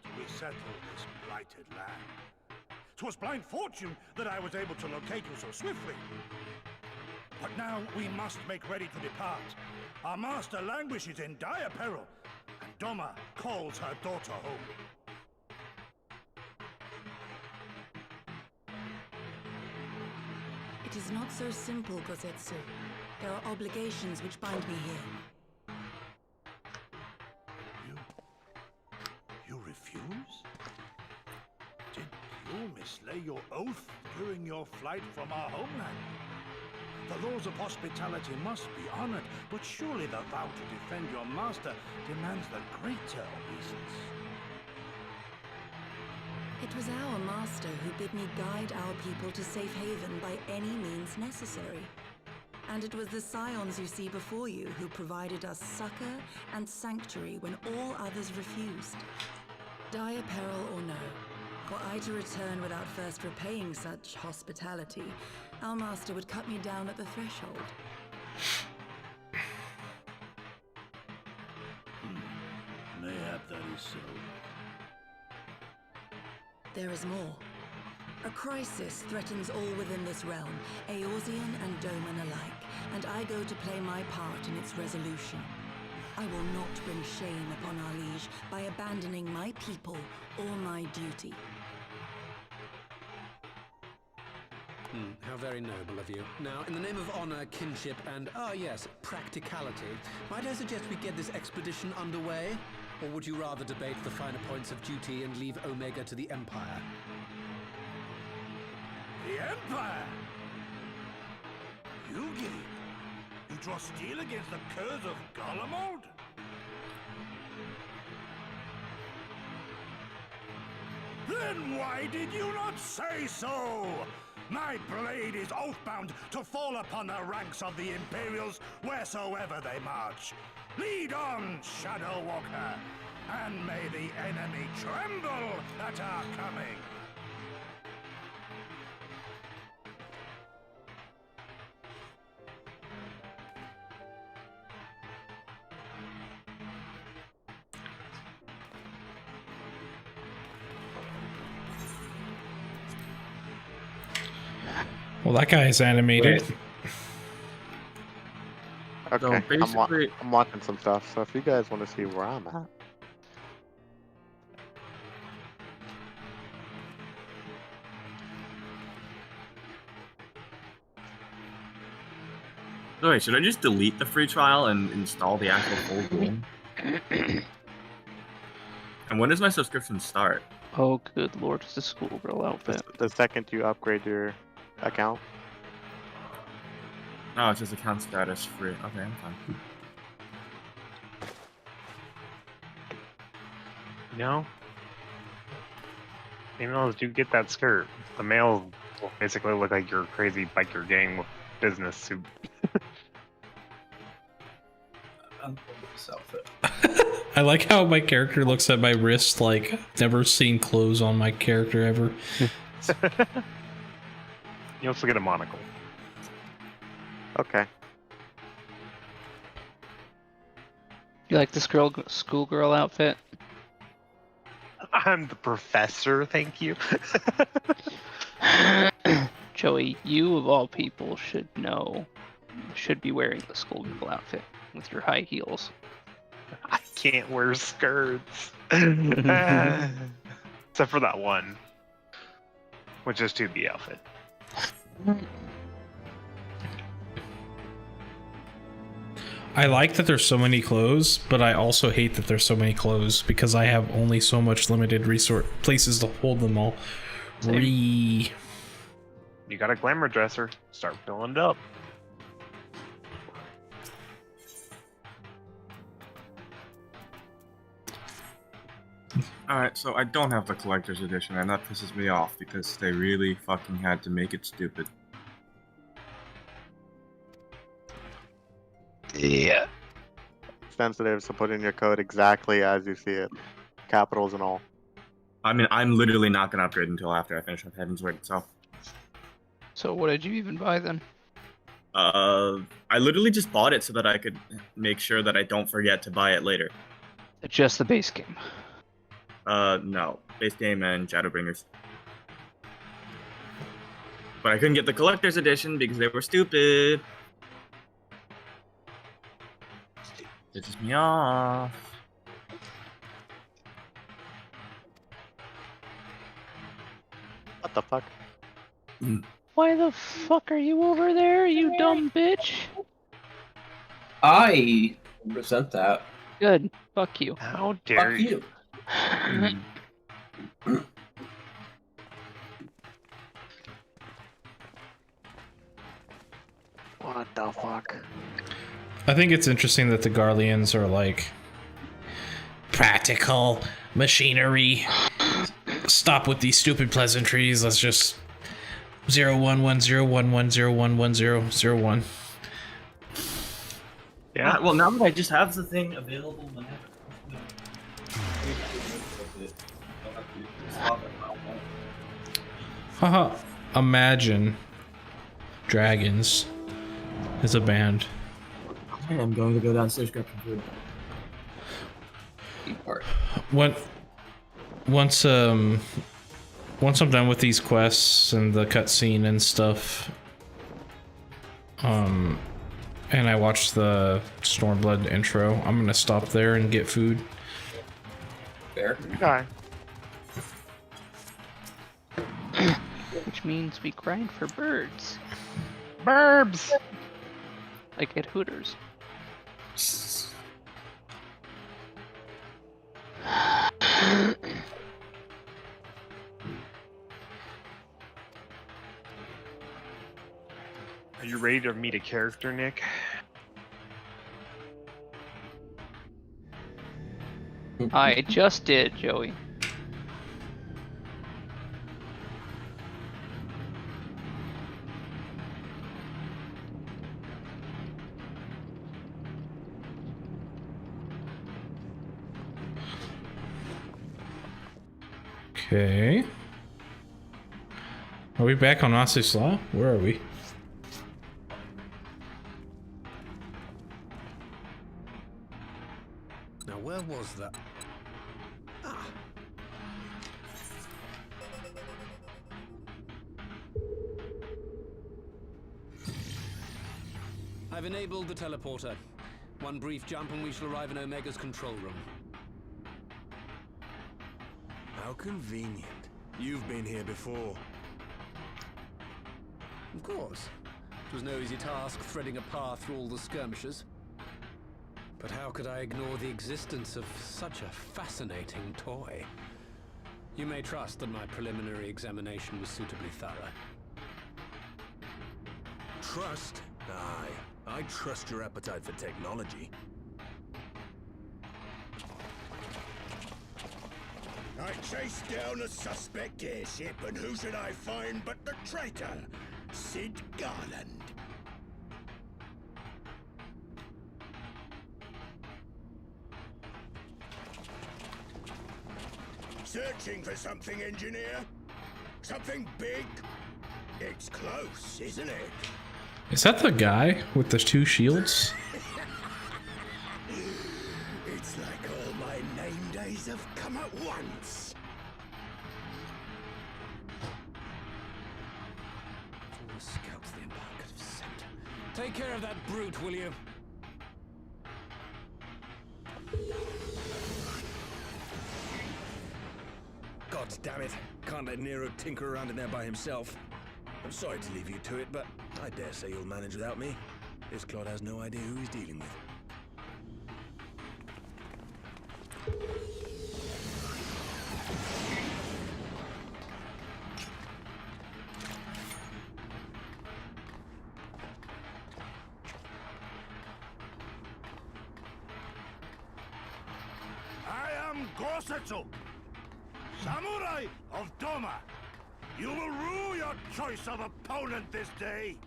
to resettle this blighted land. 'Twas blind fortune that I was able to locate you so swiftly. But now we must make ready to depart. Our master languishes in dire peril, and Doma calls her daughter home. It is not so simple, Gosetsu. There are obligations which bind me here. You refuse? Did you mislay your oath during your flight from our homeland? The laws of hospitality must be honored, but surely the vow to defend your master demands the greater obeisance. It was our master who bid me guide our people to safe haven by any means necessary. And it was the Scions you see before you who provided us succor and sanctuary when all others refused. Dire peril or no, were I to return without first repaying such hospitality, our master would cut me down at the threshold. Mayhap that is so. There is more. A crisis threatens all within this realm, Eorzean and Doman alike, and I go to play my part in its resolution. I will not bring shame upon our liege by abandoning my people or my duty. How very noble of you. Now, in the name of honor, kinship, and, yes, practicality, might I suggest we get this expedition underway? Or would you rather debate the finer points of duty and leave Omega to the Empire? The Empire? Yugi, you draw steel against the curse of Garlemald? Then why did you not say so? My blade is oath-bound to fall upon the ranks of the Imperials wheresoever they march. Lead on, Shadow Walker, and may the enemy tremble at our coming. Well, that guy is animated. Okay, So basically, I'm watching some stuff, so if you guys want to see where I'm at. so wait, should I just delete the free trial and install the actual full game? And when does my subscription start? Oh, good lord, it's the schoolgirl outfit. The second you upgrade your account. Oh, it's just account status free. Okay, I'm fine. No. Females do get that skirt. The males will basically look like your crazy biker gang with business suit. This outfit. I like how my character looks at my wrist like never seen clothes on my character ever. You also get a monocle. Okay. You like this schoolgirl outfit? I'm the professor, thank you. Joey, you of all people should be wearing the schoolgirl outfit with your high heels. I can't wear skirts. Except for that one. Which is to the outfit. I like that there's so many clothes, but I also hate that there's so many clothes because I have only so much limited resource places to hold them all. You got a glamour dresser. Start filling it up. Alright, so I don't have the collector's edition, and that pisses me off because they really fucking had to make it stupid. Yeah. Sensitive, so put in your code exactly as you see it. Capitals and all. I mean, I'm literally not gonna upgrade until after I finish with Heaven's Word itself. So what did you even buy then? I literally just bought it so that I could make sure that I don't forget to buy it later. Just the base game. No. Base game and Shadowbringers. But I couldn't get the collector's edition because they were stupid. Pisses me off. What the fuck? Why the fuck are you over there, you dumb bitch? I resent that. Good. Fuck you. How dare Fuck you. What the fuck? I think it's interesting that the Garleans are like practical machinery. Stop with these stupid pleasantries. Let's just 011011011001. Yeah, well, now that I just have the thing available whenever. Haha. Imagine Dragons is a band. Okay, I'm going to go downstairs, grab some food. Once once I'm done with these quests and the cutscene and stuff, and I watch the Stormblood intro, I'm gonna stop there and get food. Fair. Okay. Which means we grind for birds. Burbs! Like at Hooters. Are you ready to meet a character, Nick? I just did, Joey. Okay. Are we back on Asu's Law? Where are we? Now, where was that? Ah. I've enabled the teleporter. One brief jump and we shall arrive in Omega's control room. How convenient. You've been here before. Of course. It was no easy task threading a path through all the skirmishes. But how could I ignore the existence of such a fascinating toy? You may trust that my preliminary examination was suitably thorough. Trust? Aye. I trust your appetite for technology. I chased down a suspect airship, and who should I find but the traitor, Sid Garland. Searching for something, engineer? Something big? It's close, isn't it? Is that the guy with the two shields? It's like all my name days have come at once. All the scouts the Empire could have sent. Take care of that brute, will you? God damn it. Can't let Nero tinker around in there by himself. I'm sorry to leave you to it, but I dare say you'll manage without me. This clod has no idea who he's dealing with. I am Gosetsu, Samurai of Doma. You will rue your choice of opponent this day.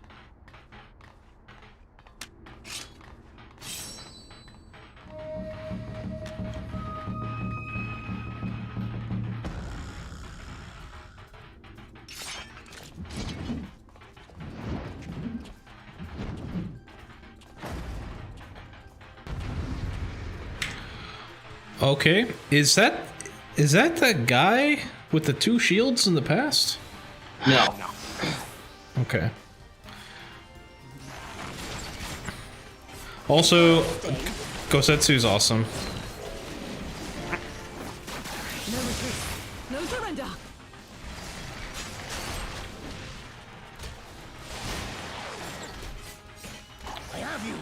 Okay, is that that guy with the two shields in the past? No. Okay. Also, Gosetsu's awesome. No retreat. No surrender. I have you.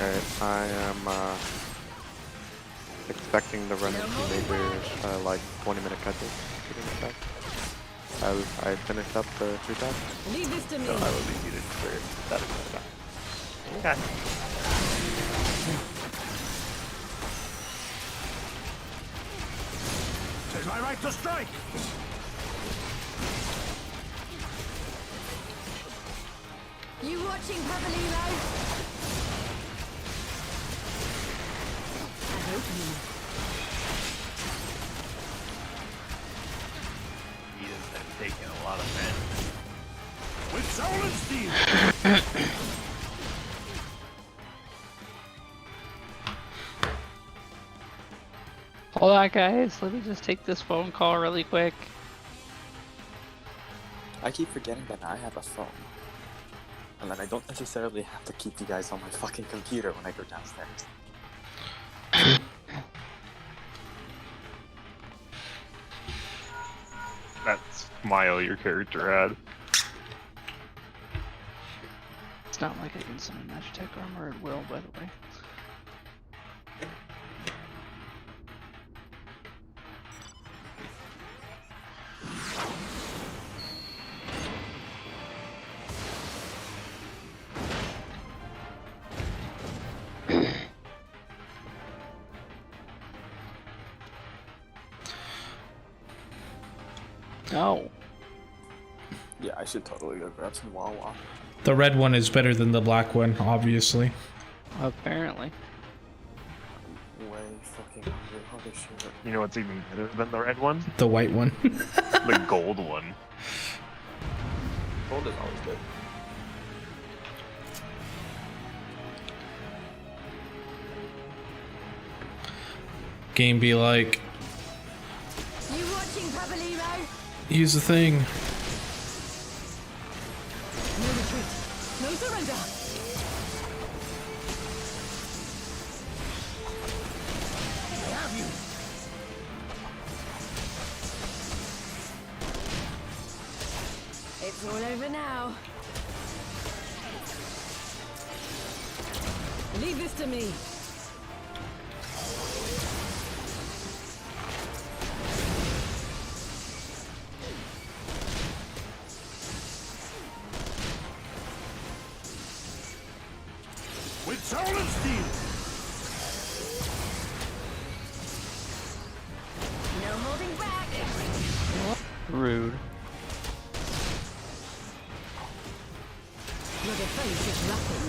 Alright, I am expecting the run into major like 20-minute cutscene. I finished up the 3 times. Leave this to me. So I will be muted for that amount of time. Okay. Tis my right to strike. You watching, Pavelino? I hope you. He has been taking a lot of men. With soul and steel. Hold on, guys. Let me just take this phone call really quick. I keep forgetting that I have a phone. And that I don't necessarily have to keep you guys on my fucking computer when I go downstairs. That smile your character had. It's not like I can summon Magitech armor at will, by the way. No. Yeah, I should totally go grab some Wawa. The red one is better than the black one, obviously. Apparently. Way fucking hungry. Holy shit. You know what's even better than the red one? The white one. The gold one. Gold is always good. Game be like, You watching, Pabalino? use the thing. No retreat. No surrender. I have you. It's all over now. Leave this to me. With soul and steel. No holding back. Rude. Your defense is lacking.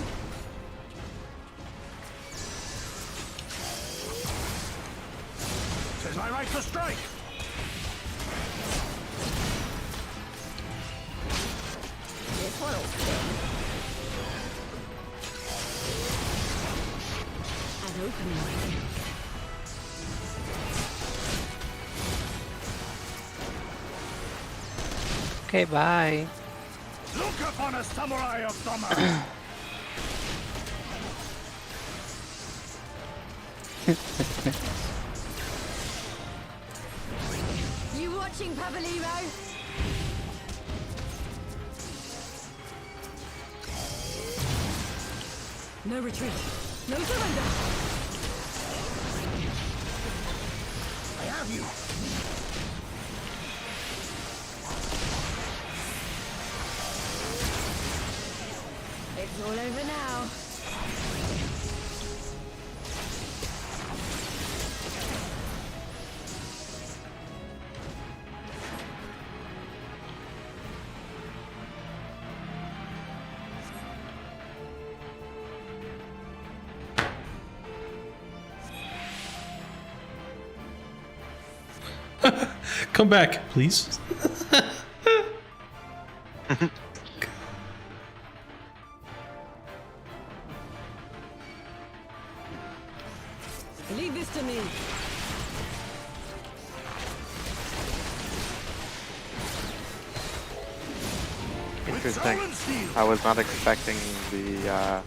Says my right to strike. This one'll sting. An opening. Okay, bye. Look upon a samurai of Doma. You watching, Pabalino? No retreat. No surrender. I have you. It's all over now. Come back, please. Leave this to me. Interesting. I was not expecting the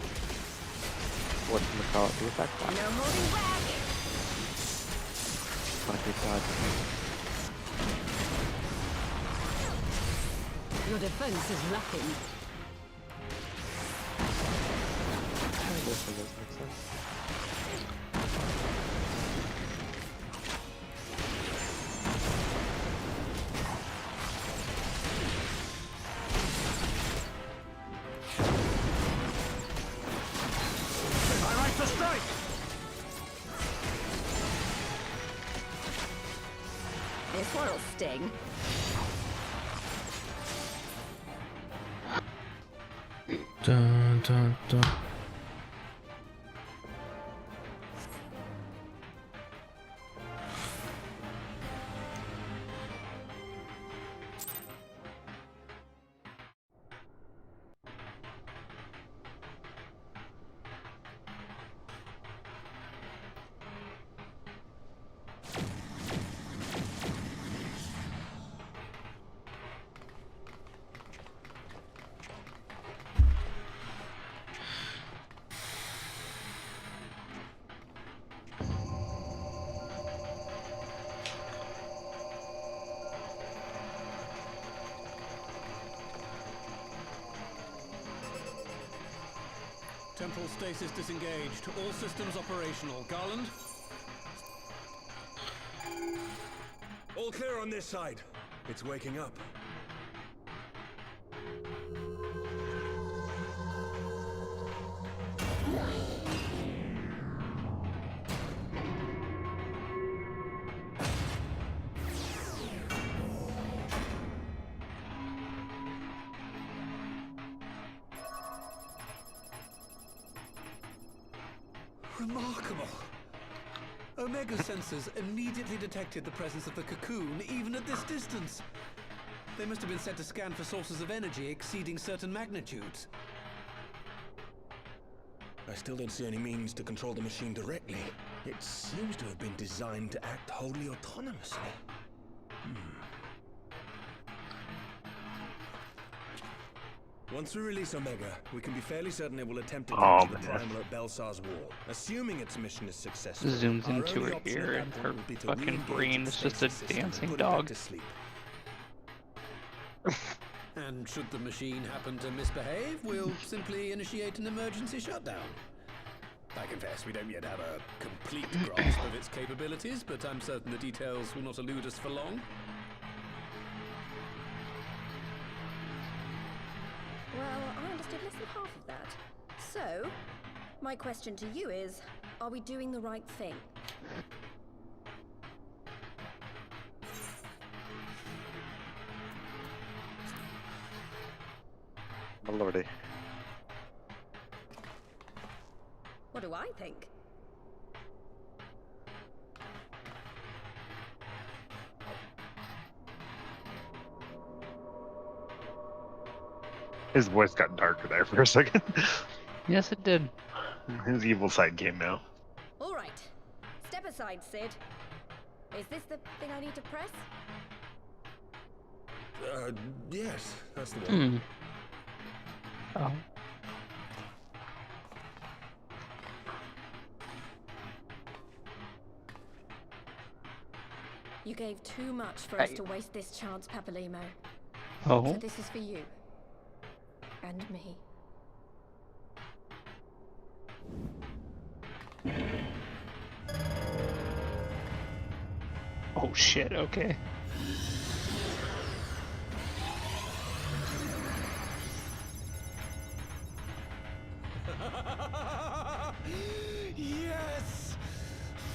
whatchamacallit, the effect one. No holding back. Funky side. Your defense is lacking. I guess that does make sense. Says my right to strike. This one'll sting. Dun, dun, dun. Temporal stasis disengaged. All systems operational. Garland? All clear on this side. It's waking up. Remarkable. Omega sensors immediately detected the presence of the cocoon, even at this distance. They must have been set to scan for sources of energy exceeding certain magnitudes. I still don't see any means to control the machine directly. It seems to have been designed to act wholly autonomously. Once we release Omega, we can be fairly certain it will attempt to Oh, capture the man. primal at Belsar's wall. Assuming its mission is successful, Zooms our into only her option ear at and that her point will be to fucking re-engage brain its is just a stasis system and dancing put it back dog. to sleep. And should the machine happen to misbehave, we'll simply initiate an emergency shutdown. I confess we don't yet have a complete grasp of its capabilities, but I'm certain the details will not elude us for long. Well, I understood less than half of that. So, my question to you is, are we doing the right thing? Oh, lordy. What do I think? His voice got darker there for a second. Yes, it did. His evil side came now. All right. Step aside, Sid. Is this the thing I need to press? Yes, that's the one. Oh. You gave too much for us to waste this chance, Papalimo. Oh. So this is for you. And me. Oh shit, okay. Yes!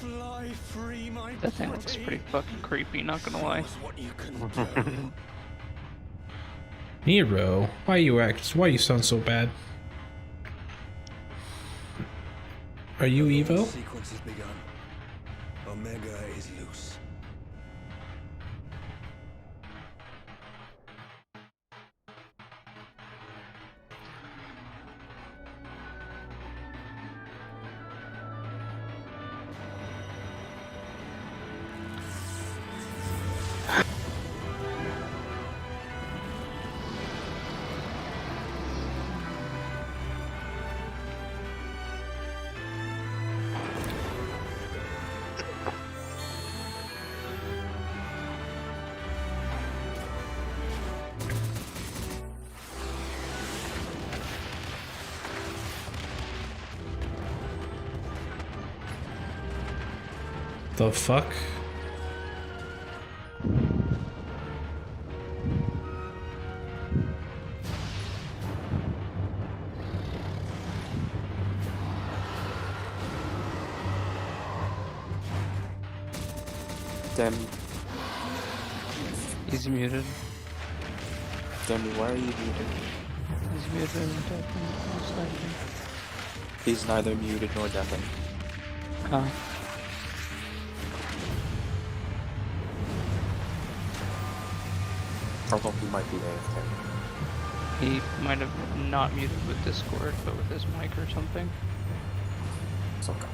Fly free, my That thing looks pretty fucking creepy, not gonna lie. What you can do. Nero, why you sound so bad? Are you Evo? Sequence has begun. Omega is loose. The fuck? Demi, He's muted. Demi, why are you muted? He's muted and deafened, most likely. He's neither muted nor deafened. Huh. Although he might be AFK. He might have not muted with Discord, but with his mic or something. It's okay.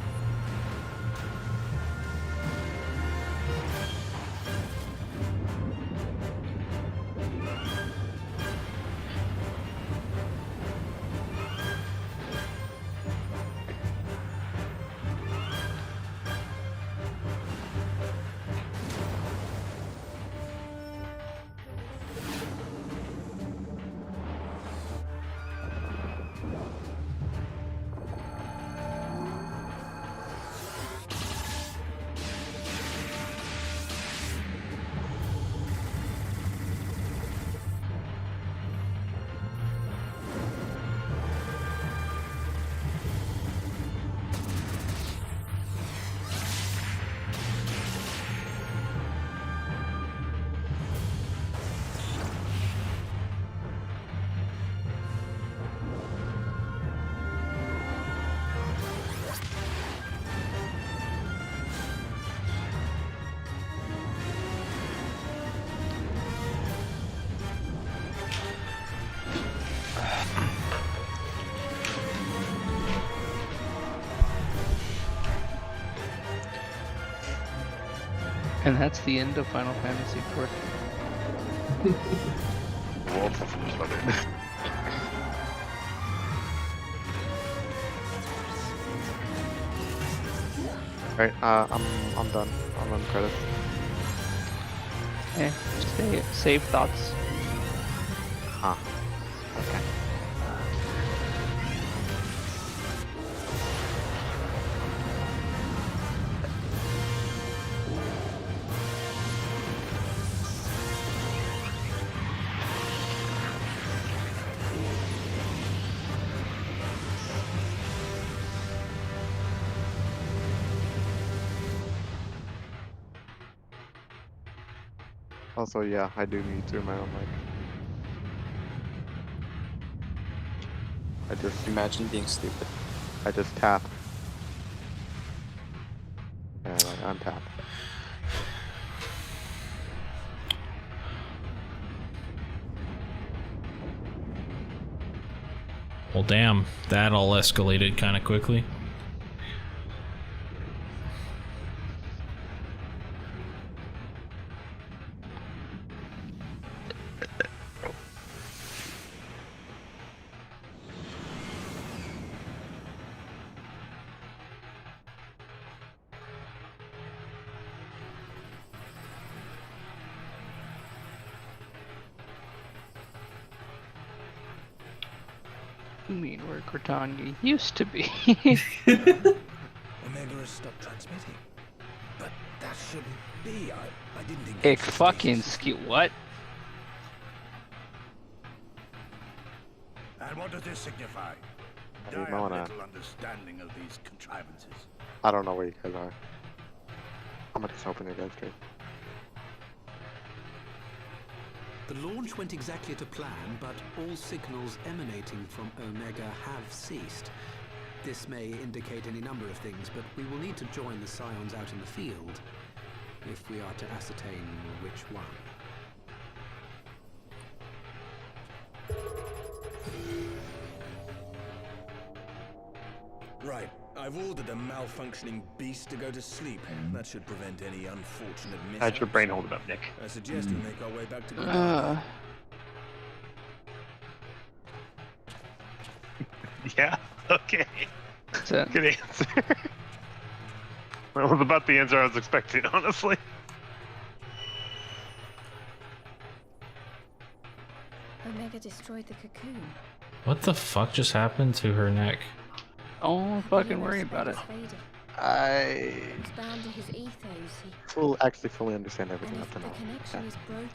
And that's the end of Final Fantasy XIV. Wolf flooded. Alright, I'm done. I'm on credits. Okay, save thoughts. Huh. Okay. Also, yeah, I do need to my own mic. I just Imagine being stupid. I just tap. And I untap. Well, damn, that all escalated kind of quickly. You mean where Gridania used to be? Omega has stopped transmitting. But that shouldn't be. I didn't engage Ick the fucking stations. ski. What? And what does this signify? Hey, I have Mona. little understanding of these contrivances. I don't know where you guys are. I'm gonna just open it guys straight. The launch went exactly to plan, but all signals emanating from Omega have ceased. This may indicate any number of things, but we will need to join the Scions out in the field if we are to ascertain which one. Right. I've ordered a malfunctioning beast to go to sleep. That should prevent any unfortunate mishaps. How's your brain holding up, Nick? I suggest we make our way back to Gridania. Yeah. Okay. That's it. Good answer. That was about the answer I was expecting, honestly. Omega destroyed the cocoon. What the fuck just happened to her neck? Don't fucking worry about it. I It's bound to his ethos. actually fully understand And everything if up to the now. connection is broken,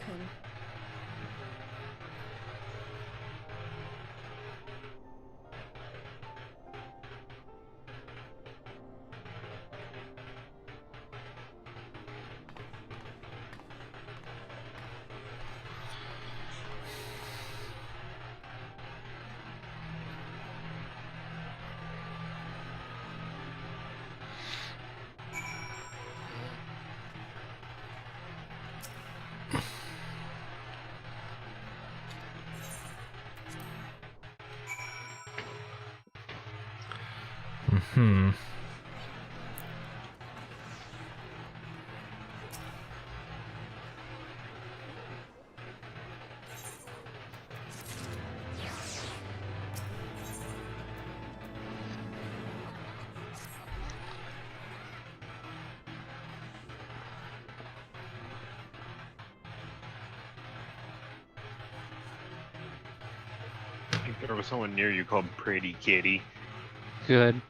Hmm. I think there was someone near you called Pretty Kitty. Good.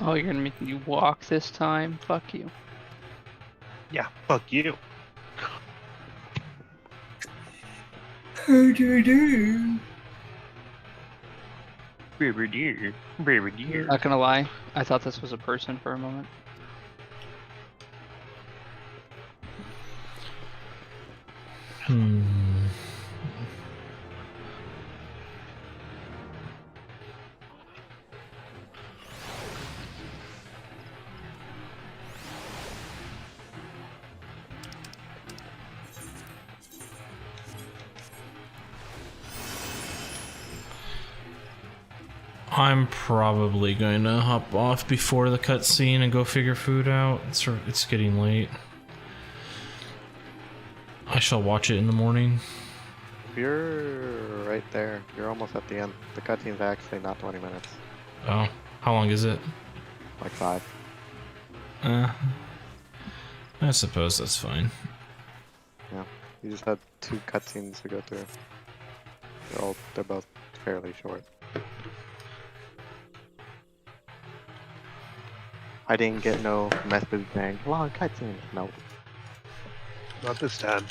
Oh, you're gonna make me walk this time? Fuck you. Yeah, fuck you. How do you do? Baby dear. Baby dear. Not gonna lie, I thought this was a person for a moment. Hmm. I'm probably going to hop off before the cutscene and go figure food out. It's getting late. I shall watch it in the morning. You're right there. You're almost at the end. The cutscene's actually not 20 minutes. Oh, how long is it? Like 5. I suppose that's fine. Yeah. You just had 2 cutscenes to go through. They're both fairly short. I didn't get no message saying long cutscene. No. Not this time.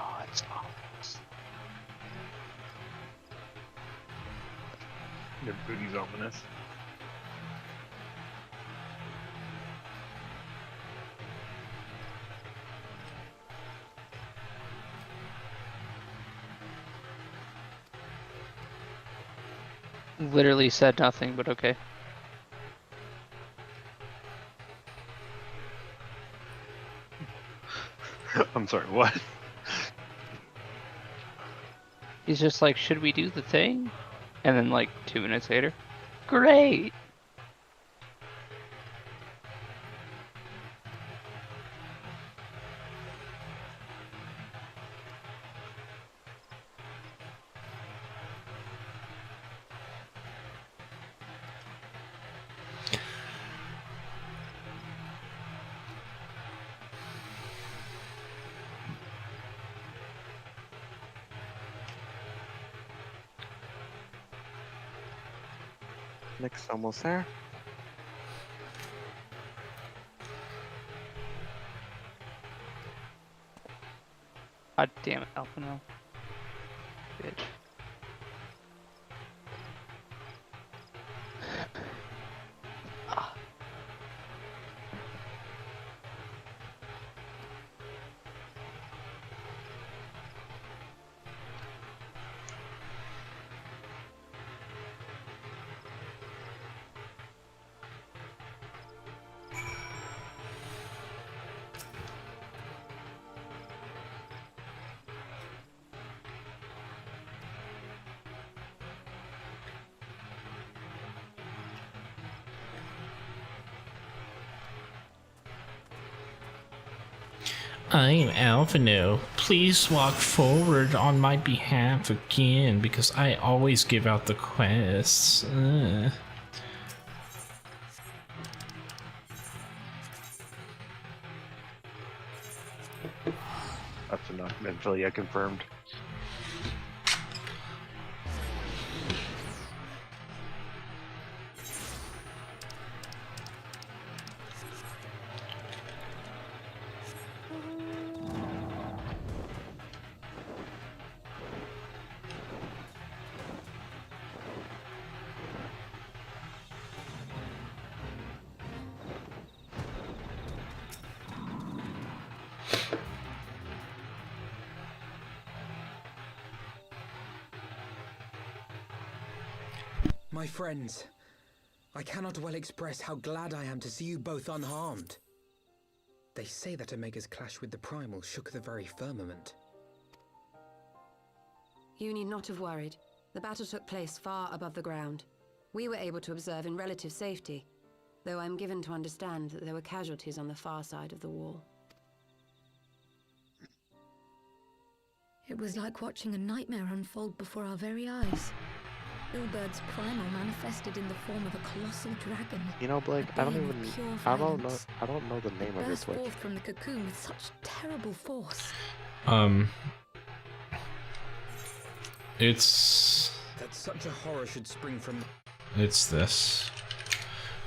Oh, it's not. Your booty's ominous. Literally said nothing, but okay. I'm sorry, what? He's just like, should we do the thing? And then like 2 minutes later, great! Nick's almost there. God damn it, Alphino. Bitch. I'm Alphino. Please walk forward on my behalf again, because I always give out the quests. That's enough. Mentally, confirmed. My friends, I cannot well express how glad I am to see you both unharmed. They say that Omega's clash with the Primals shook the very firmament. You need not have worried. The battle took place far above the ground. We were able to observe in relative safety, though I'm given to understand that there were casualties on the far side of the wall. It was like watching a nightmare unfold before our very eyes. Ilbert's primal manifested in the form of a colossal dragon. You know, Blake, I don't know the name of your Burst Twitch. forth from the cocoon with such terrible force. It's That such a horror should spring from. It's this.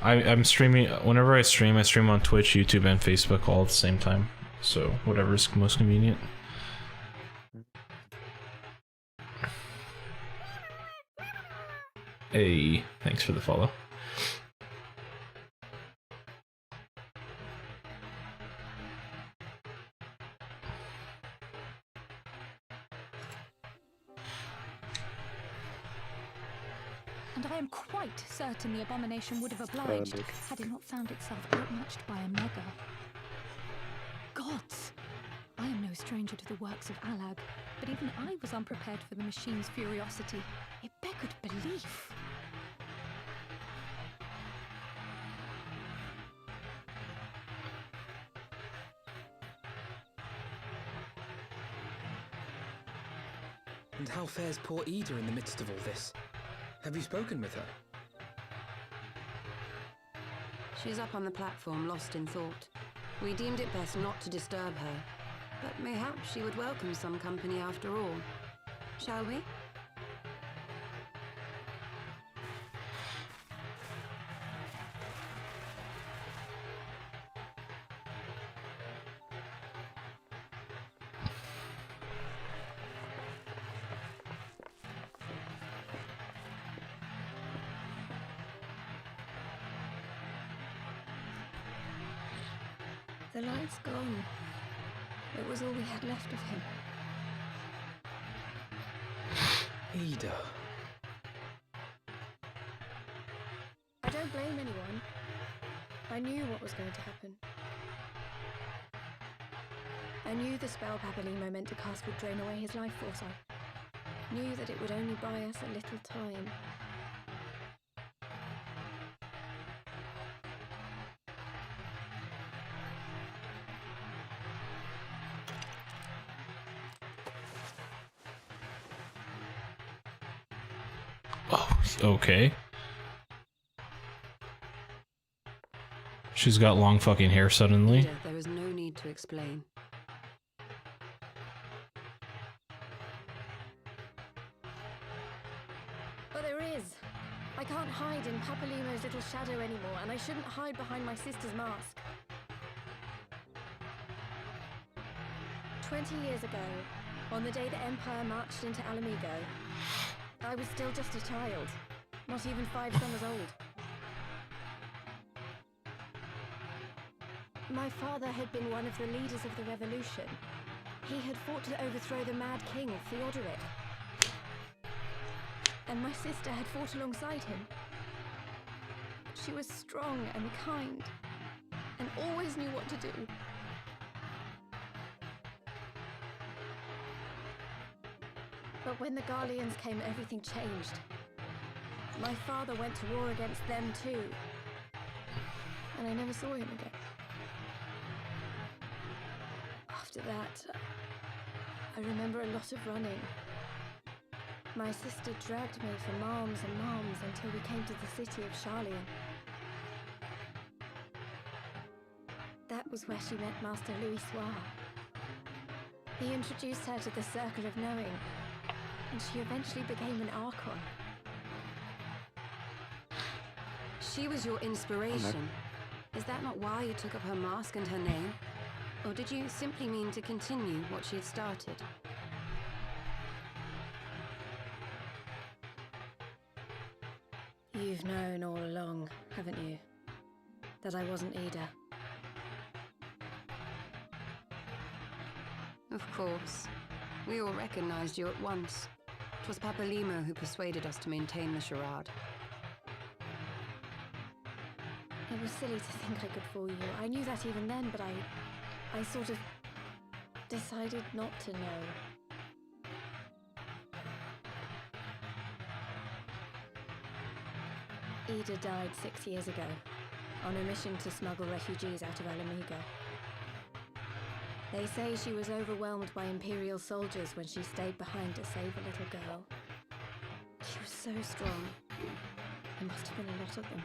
I'm streaming, whenever I stream on Twitch, YouTube, and Facebook all at the same time. So, whatever's most convenient. Hey, thanks for the follow. And I am quite certain the abomination would have obliged had it not found itself outmatched by a mega. Gods! I am no stranger to the works of Alag, but even I was unprepared for the machine's furiosity. It beggared belief. And how fares poor Ida in the midst of all this? Have you spoken with her? She's up on the platform, lost in thought. We deemed it best not to disturb her, but mayhap she would welcome some company after all. Shall we? The light's gone. It was all we had left of him. Ida. I don't blame anyone. I knew what was going to happen. I knew the spell Papalimo meant to cast would drain away his life force. I knew that it would only buy us a little time. Oh, okay. She's got long fucking hair suddenly. There is no need to explain. But there is. I can't hide in Papalimo's little shadow anymore, and I shouldn't hide behind my sister's mask. 20 years ago, on the day the Empire marched into Alamigo, I was still just a child, not even 5 summers old. My father had been one of the leaders of the revolution. He had fought to overthrow the Mad King, Theodoric. And my sister had fought alongside him. She was strong and kind, and always knew what to do. But when the Garleans came, everything changed. My father went to war against them too, and I never saw him again. After that, I remember a lot of running. My sister dragged me for miles and miles until we came to the city of Charlian. That was where she met Master Louis Soir. He introduced her to the Circle of Knowing, and she eventually became an Archon. She was your inspiration. Is that not why you took up her mask and her name? Or did you simply mean to continue what she had started? You've known all along, haven't you? That I wasn't Ida. Of course. We all recognized you at once. 'Twas Papalimo who persuaded us to maintain the charade. It was silly to think I could fool you. I knew that even then, but I sort of decided not to know. Ida died 6 years ago, on a mission to smuggle refugees out of Alamigo. They say she was overwhelmed by Imperial soldiers when she stayed behind to save a little girl. She was so strong. There must have been a lot of them.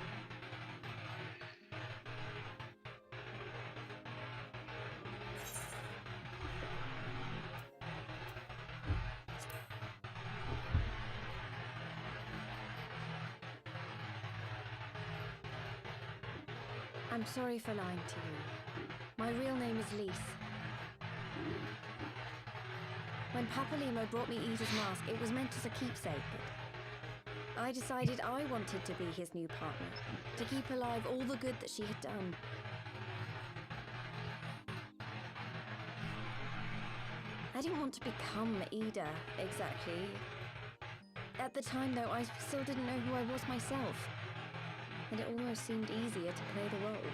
I'm sorry for lying to you. My real name is Lise. When Papalimo brought me Ida's mask, it was meant as a keepsake, but I decided I wanted to be his new partner, to keep alive all the good that she had done. I didn't want to become Ida, exactly. At the time, though, I still didn't know who I was myself, and it almost seemed easier to play the role.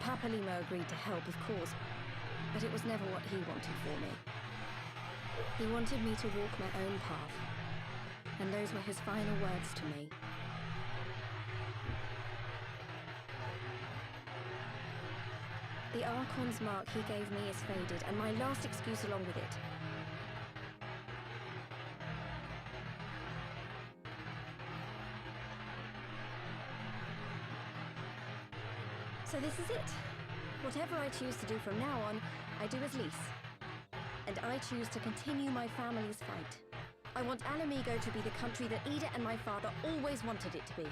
Papalimo agreed to help, of course, but it was never what he wanted for me. He wanted me to walk my own path, and those were his final words to me. The Archon's mark he gave me is faded, and my last excuse along with it. So this is it. Whatever I choose to do from now on, I do as Lise. And I choose to continue my family's fight. I want Alamigo to be the country that Ida and my father always wanted it to be.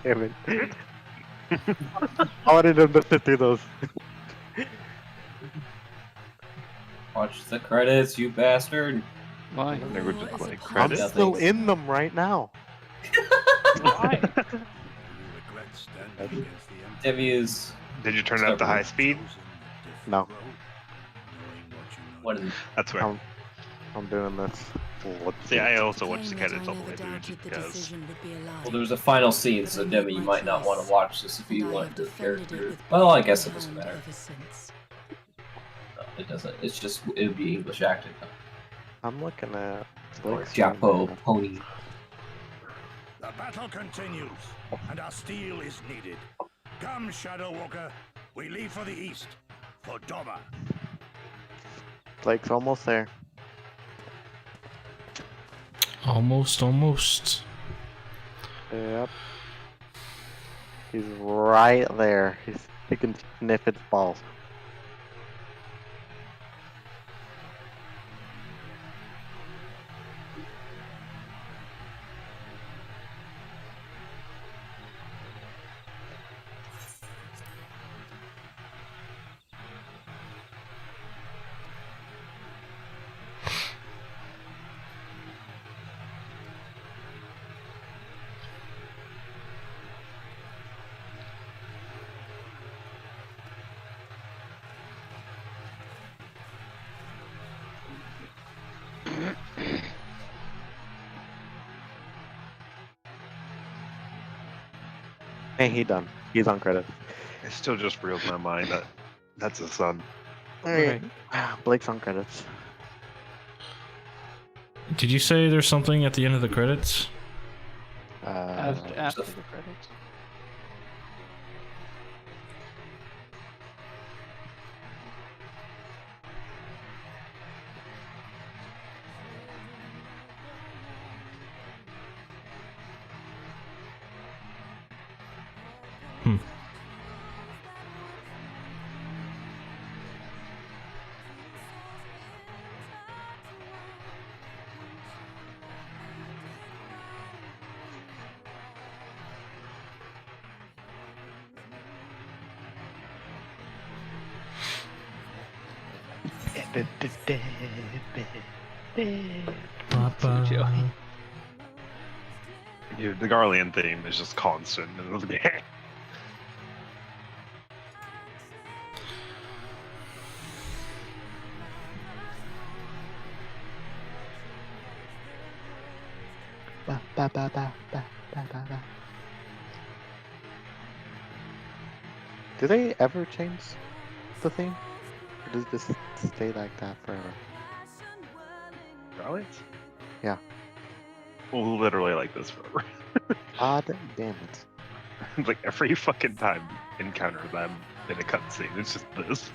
Damn it. I wanted him to sit through those. Watch the credits, you bastard. Why? They were just like I'm credits. still in them right now. Why? Devious. Did you turn it up to high speed? No. What is That's where. I'm doing this. See, I also watched the credits all the way through just because. Well, there's a final scene, so Debbie, you might not want to watch this if you want your character. Well, I guess it doesn't matter. No, it doesn't. It's just it would be English acted. I'm looking at Or Japo Pony. The battle continues, and our steel is needed. Come, Shadow Walker, we leave for the east, for Doma. Blake's almost there. Almost. Yep. He's right there. He can sniff its balls. Hey, he done. He's on credit. It still just reels my mind that that's his son. Alright. Blake's on credits. Did you say there's something at the end of the credits? After the credits. Yeah, the Garlean theme is just constant in this game. Do they ever change the theme? Or does it just stay like that forever? Charlie? Yeah. Literally like this forever. God damn it. Like every fucking time you encounter them in a cutscene, it's just this.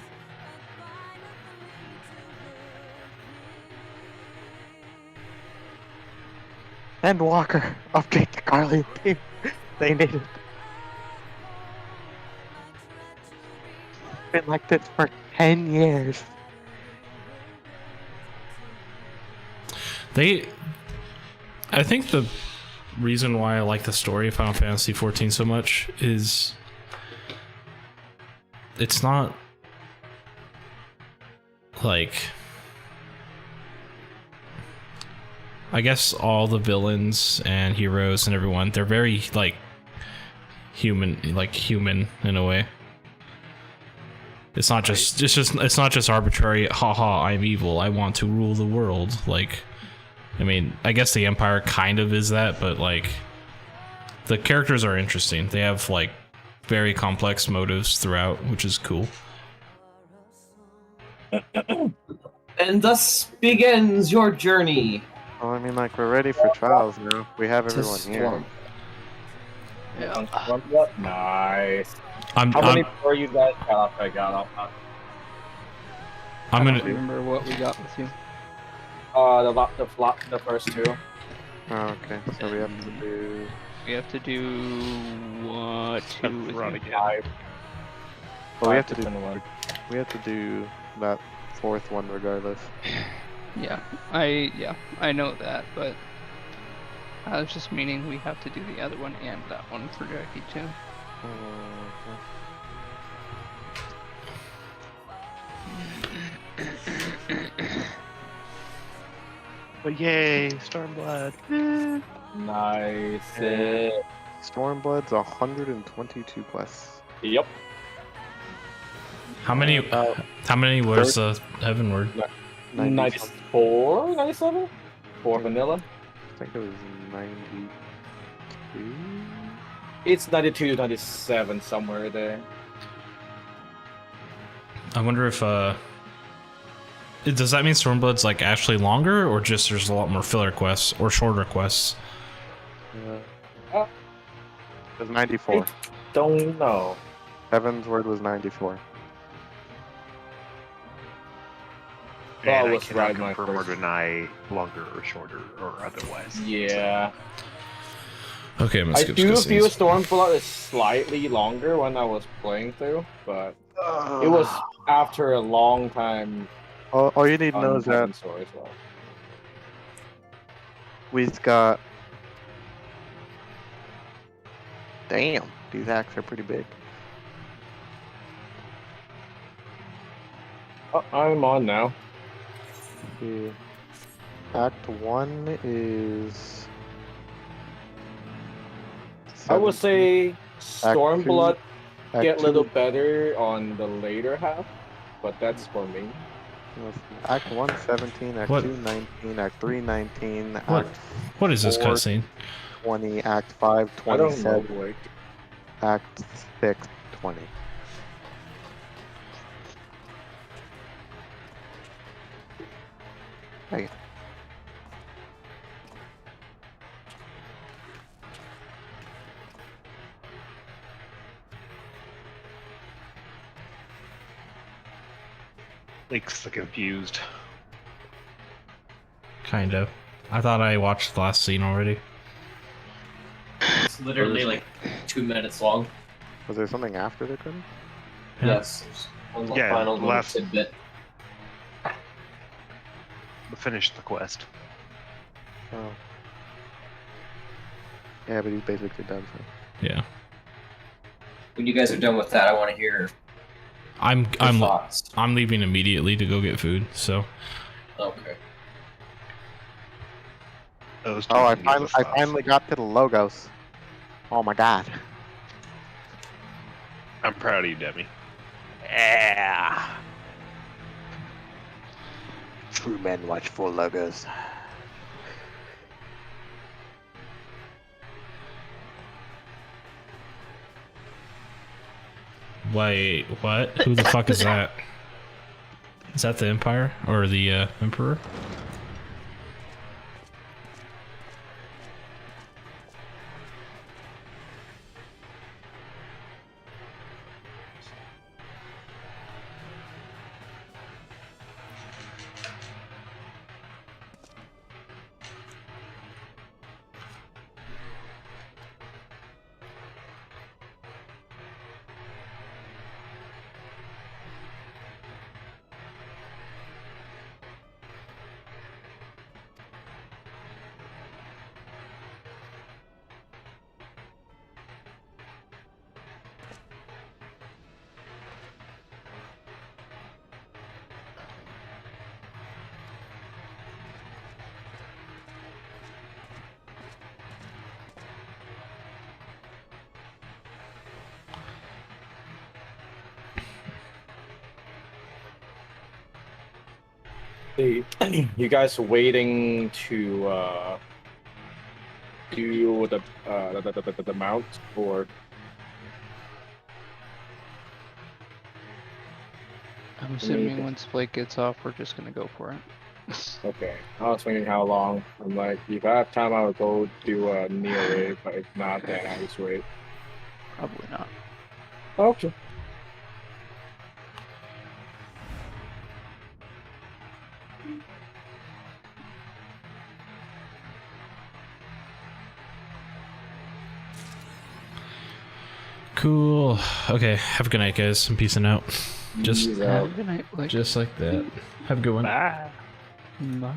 And Walker, update the Carly theme. They need it. Been like this for 10 years. I think the reason why I like the story of Final Fantasy XIV so much is it's not like, I guess all the villains and heroes and everyone, they're very like human in a way. It's not just it's not just arbitrary, haha, I'm evil, I want to rule the world. Like, I mean, I guess the Empire kind of is that, but like the characters are interesting. They have like very complex motives throughout, which is cool. And thus begins your journey. Well, I mean, like, we're ready for trials now. We have everyone here. What? Nice. How many before you guys got up? I got up. I don't remember what we got with you. The first two. Oh, okay. So we have to do. We have to do what? Two with Run you? again. Well, we have to do. We have to do that fourth one regardless. Yeah, I know that, but I was just meaning we have to do the other one and that one for Jackie too. But yay, Stormblood. Nice. Stormblood's 122 quests. Yep. How many was Heavenward? 94, 97? For vanilla? I think it was 92. It's 92, 97, somewhere there. I wonder if does that mean Stormblood's like actually longer, or just there's a lot more filler quests or shorter quests? It was 94. I don't know. Heaven's Word was 94. And I I was cannot right, my confirm or first. deny longer or shorter or otherwise. Yeah. Okay, I'm gonna I skip do cutscenes. feel Stormblood is slightly longer when I was playing through, but it was after a long time. All you need to know on is that Heaven's Door as well. we've got. Damn, these acts are pretty big. Oh, I'm on now. Yeah. Act 1 is. I would 17. say Act Stormblood two- get Act a little two- better on the later half, but that's for me. Act 1 17, Act What? 2 19, Act 3 19, What? Act What is this 4 cutscene? 20, Act 5 I don't know, 27, Blake. Act 6 20. Hey. Lake's the confused. Kind of. I thought I watched the last scene already. It's literally like 2 minutes long. Was there something after the credit? Yeah. Yes. One Yeah, final little last- tidbit. Finish the quest. Oh. Yeah, but he's basically done, so. Yeah. When you guys are done with that, I want to hear. I'm thoughts. I'm leaving immediately to go get food. So Okay. Those two Oh, I can give us thoughts. finally got to the logos. Oh my god. I'm proud of you, Demi. Yeah. True men watch for logos. Wait, what? Who the fuck is that? Is that the Empire? Or the Emperor? You guys waiting to do the mount or? I'm assuming once Blake gets off, we're just gonna go for it. Okay, I was thinking how long. I'm like, if I have time, I would go do a Neo wave, but if not, then I just wait. Probably not. Okay. Cool. Okay, have a good night, guys. I'm peacing out. Just, Have a good night, Blake. just like that. Have a good one. Bye. Bye.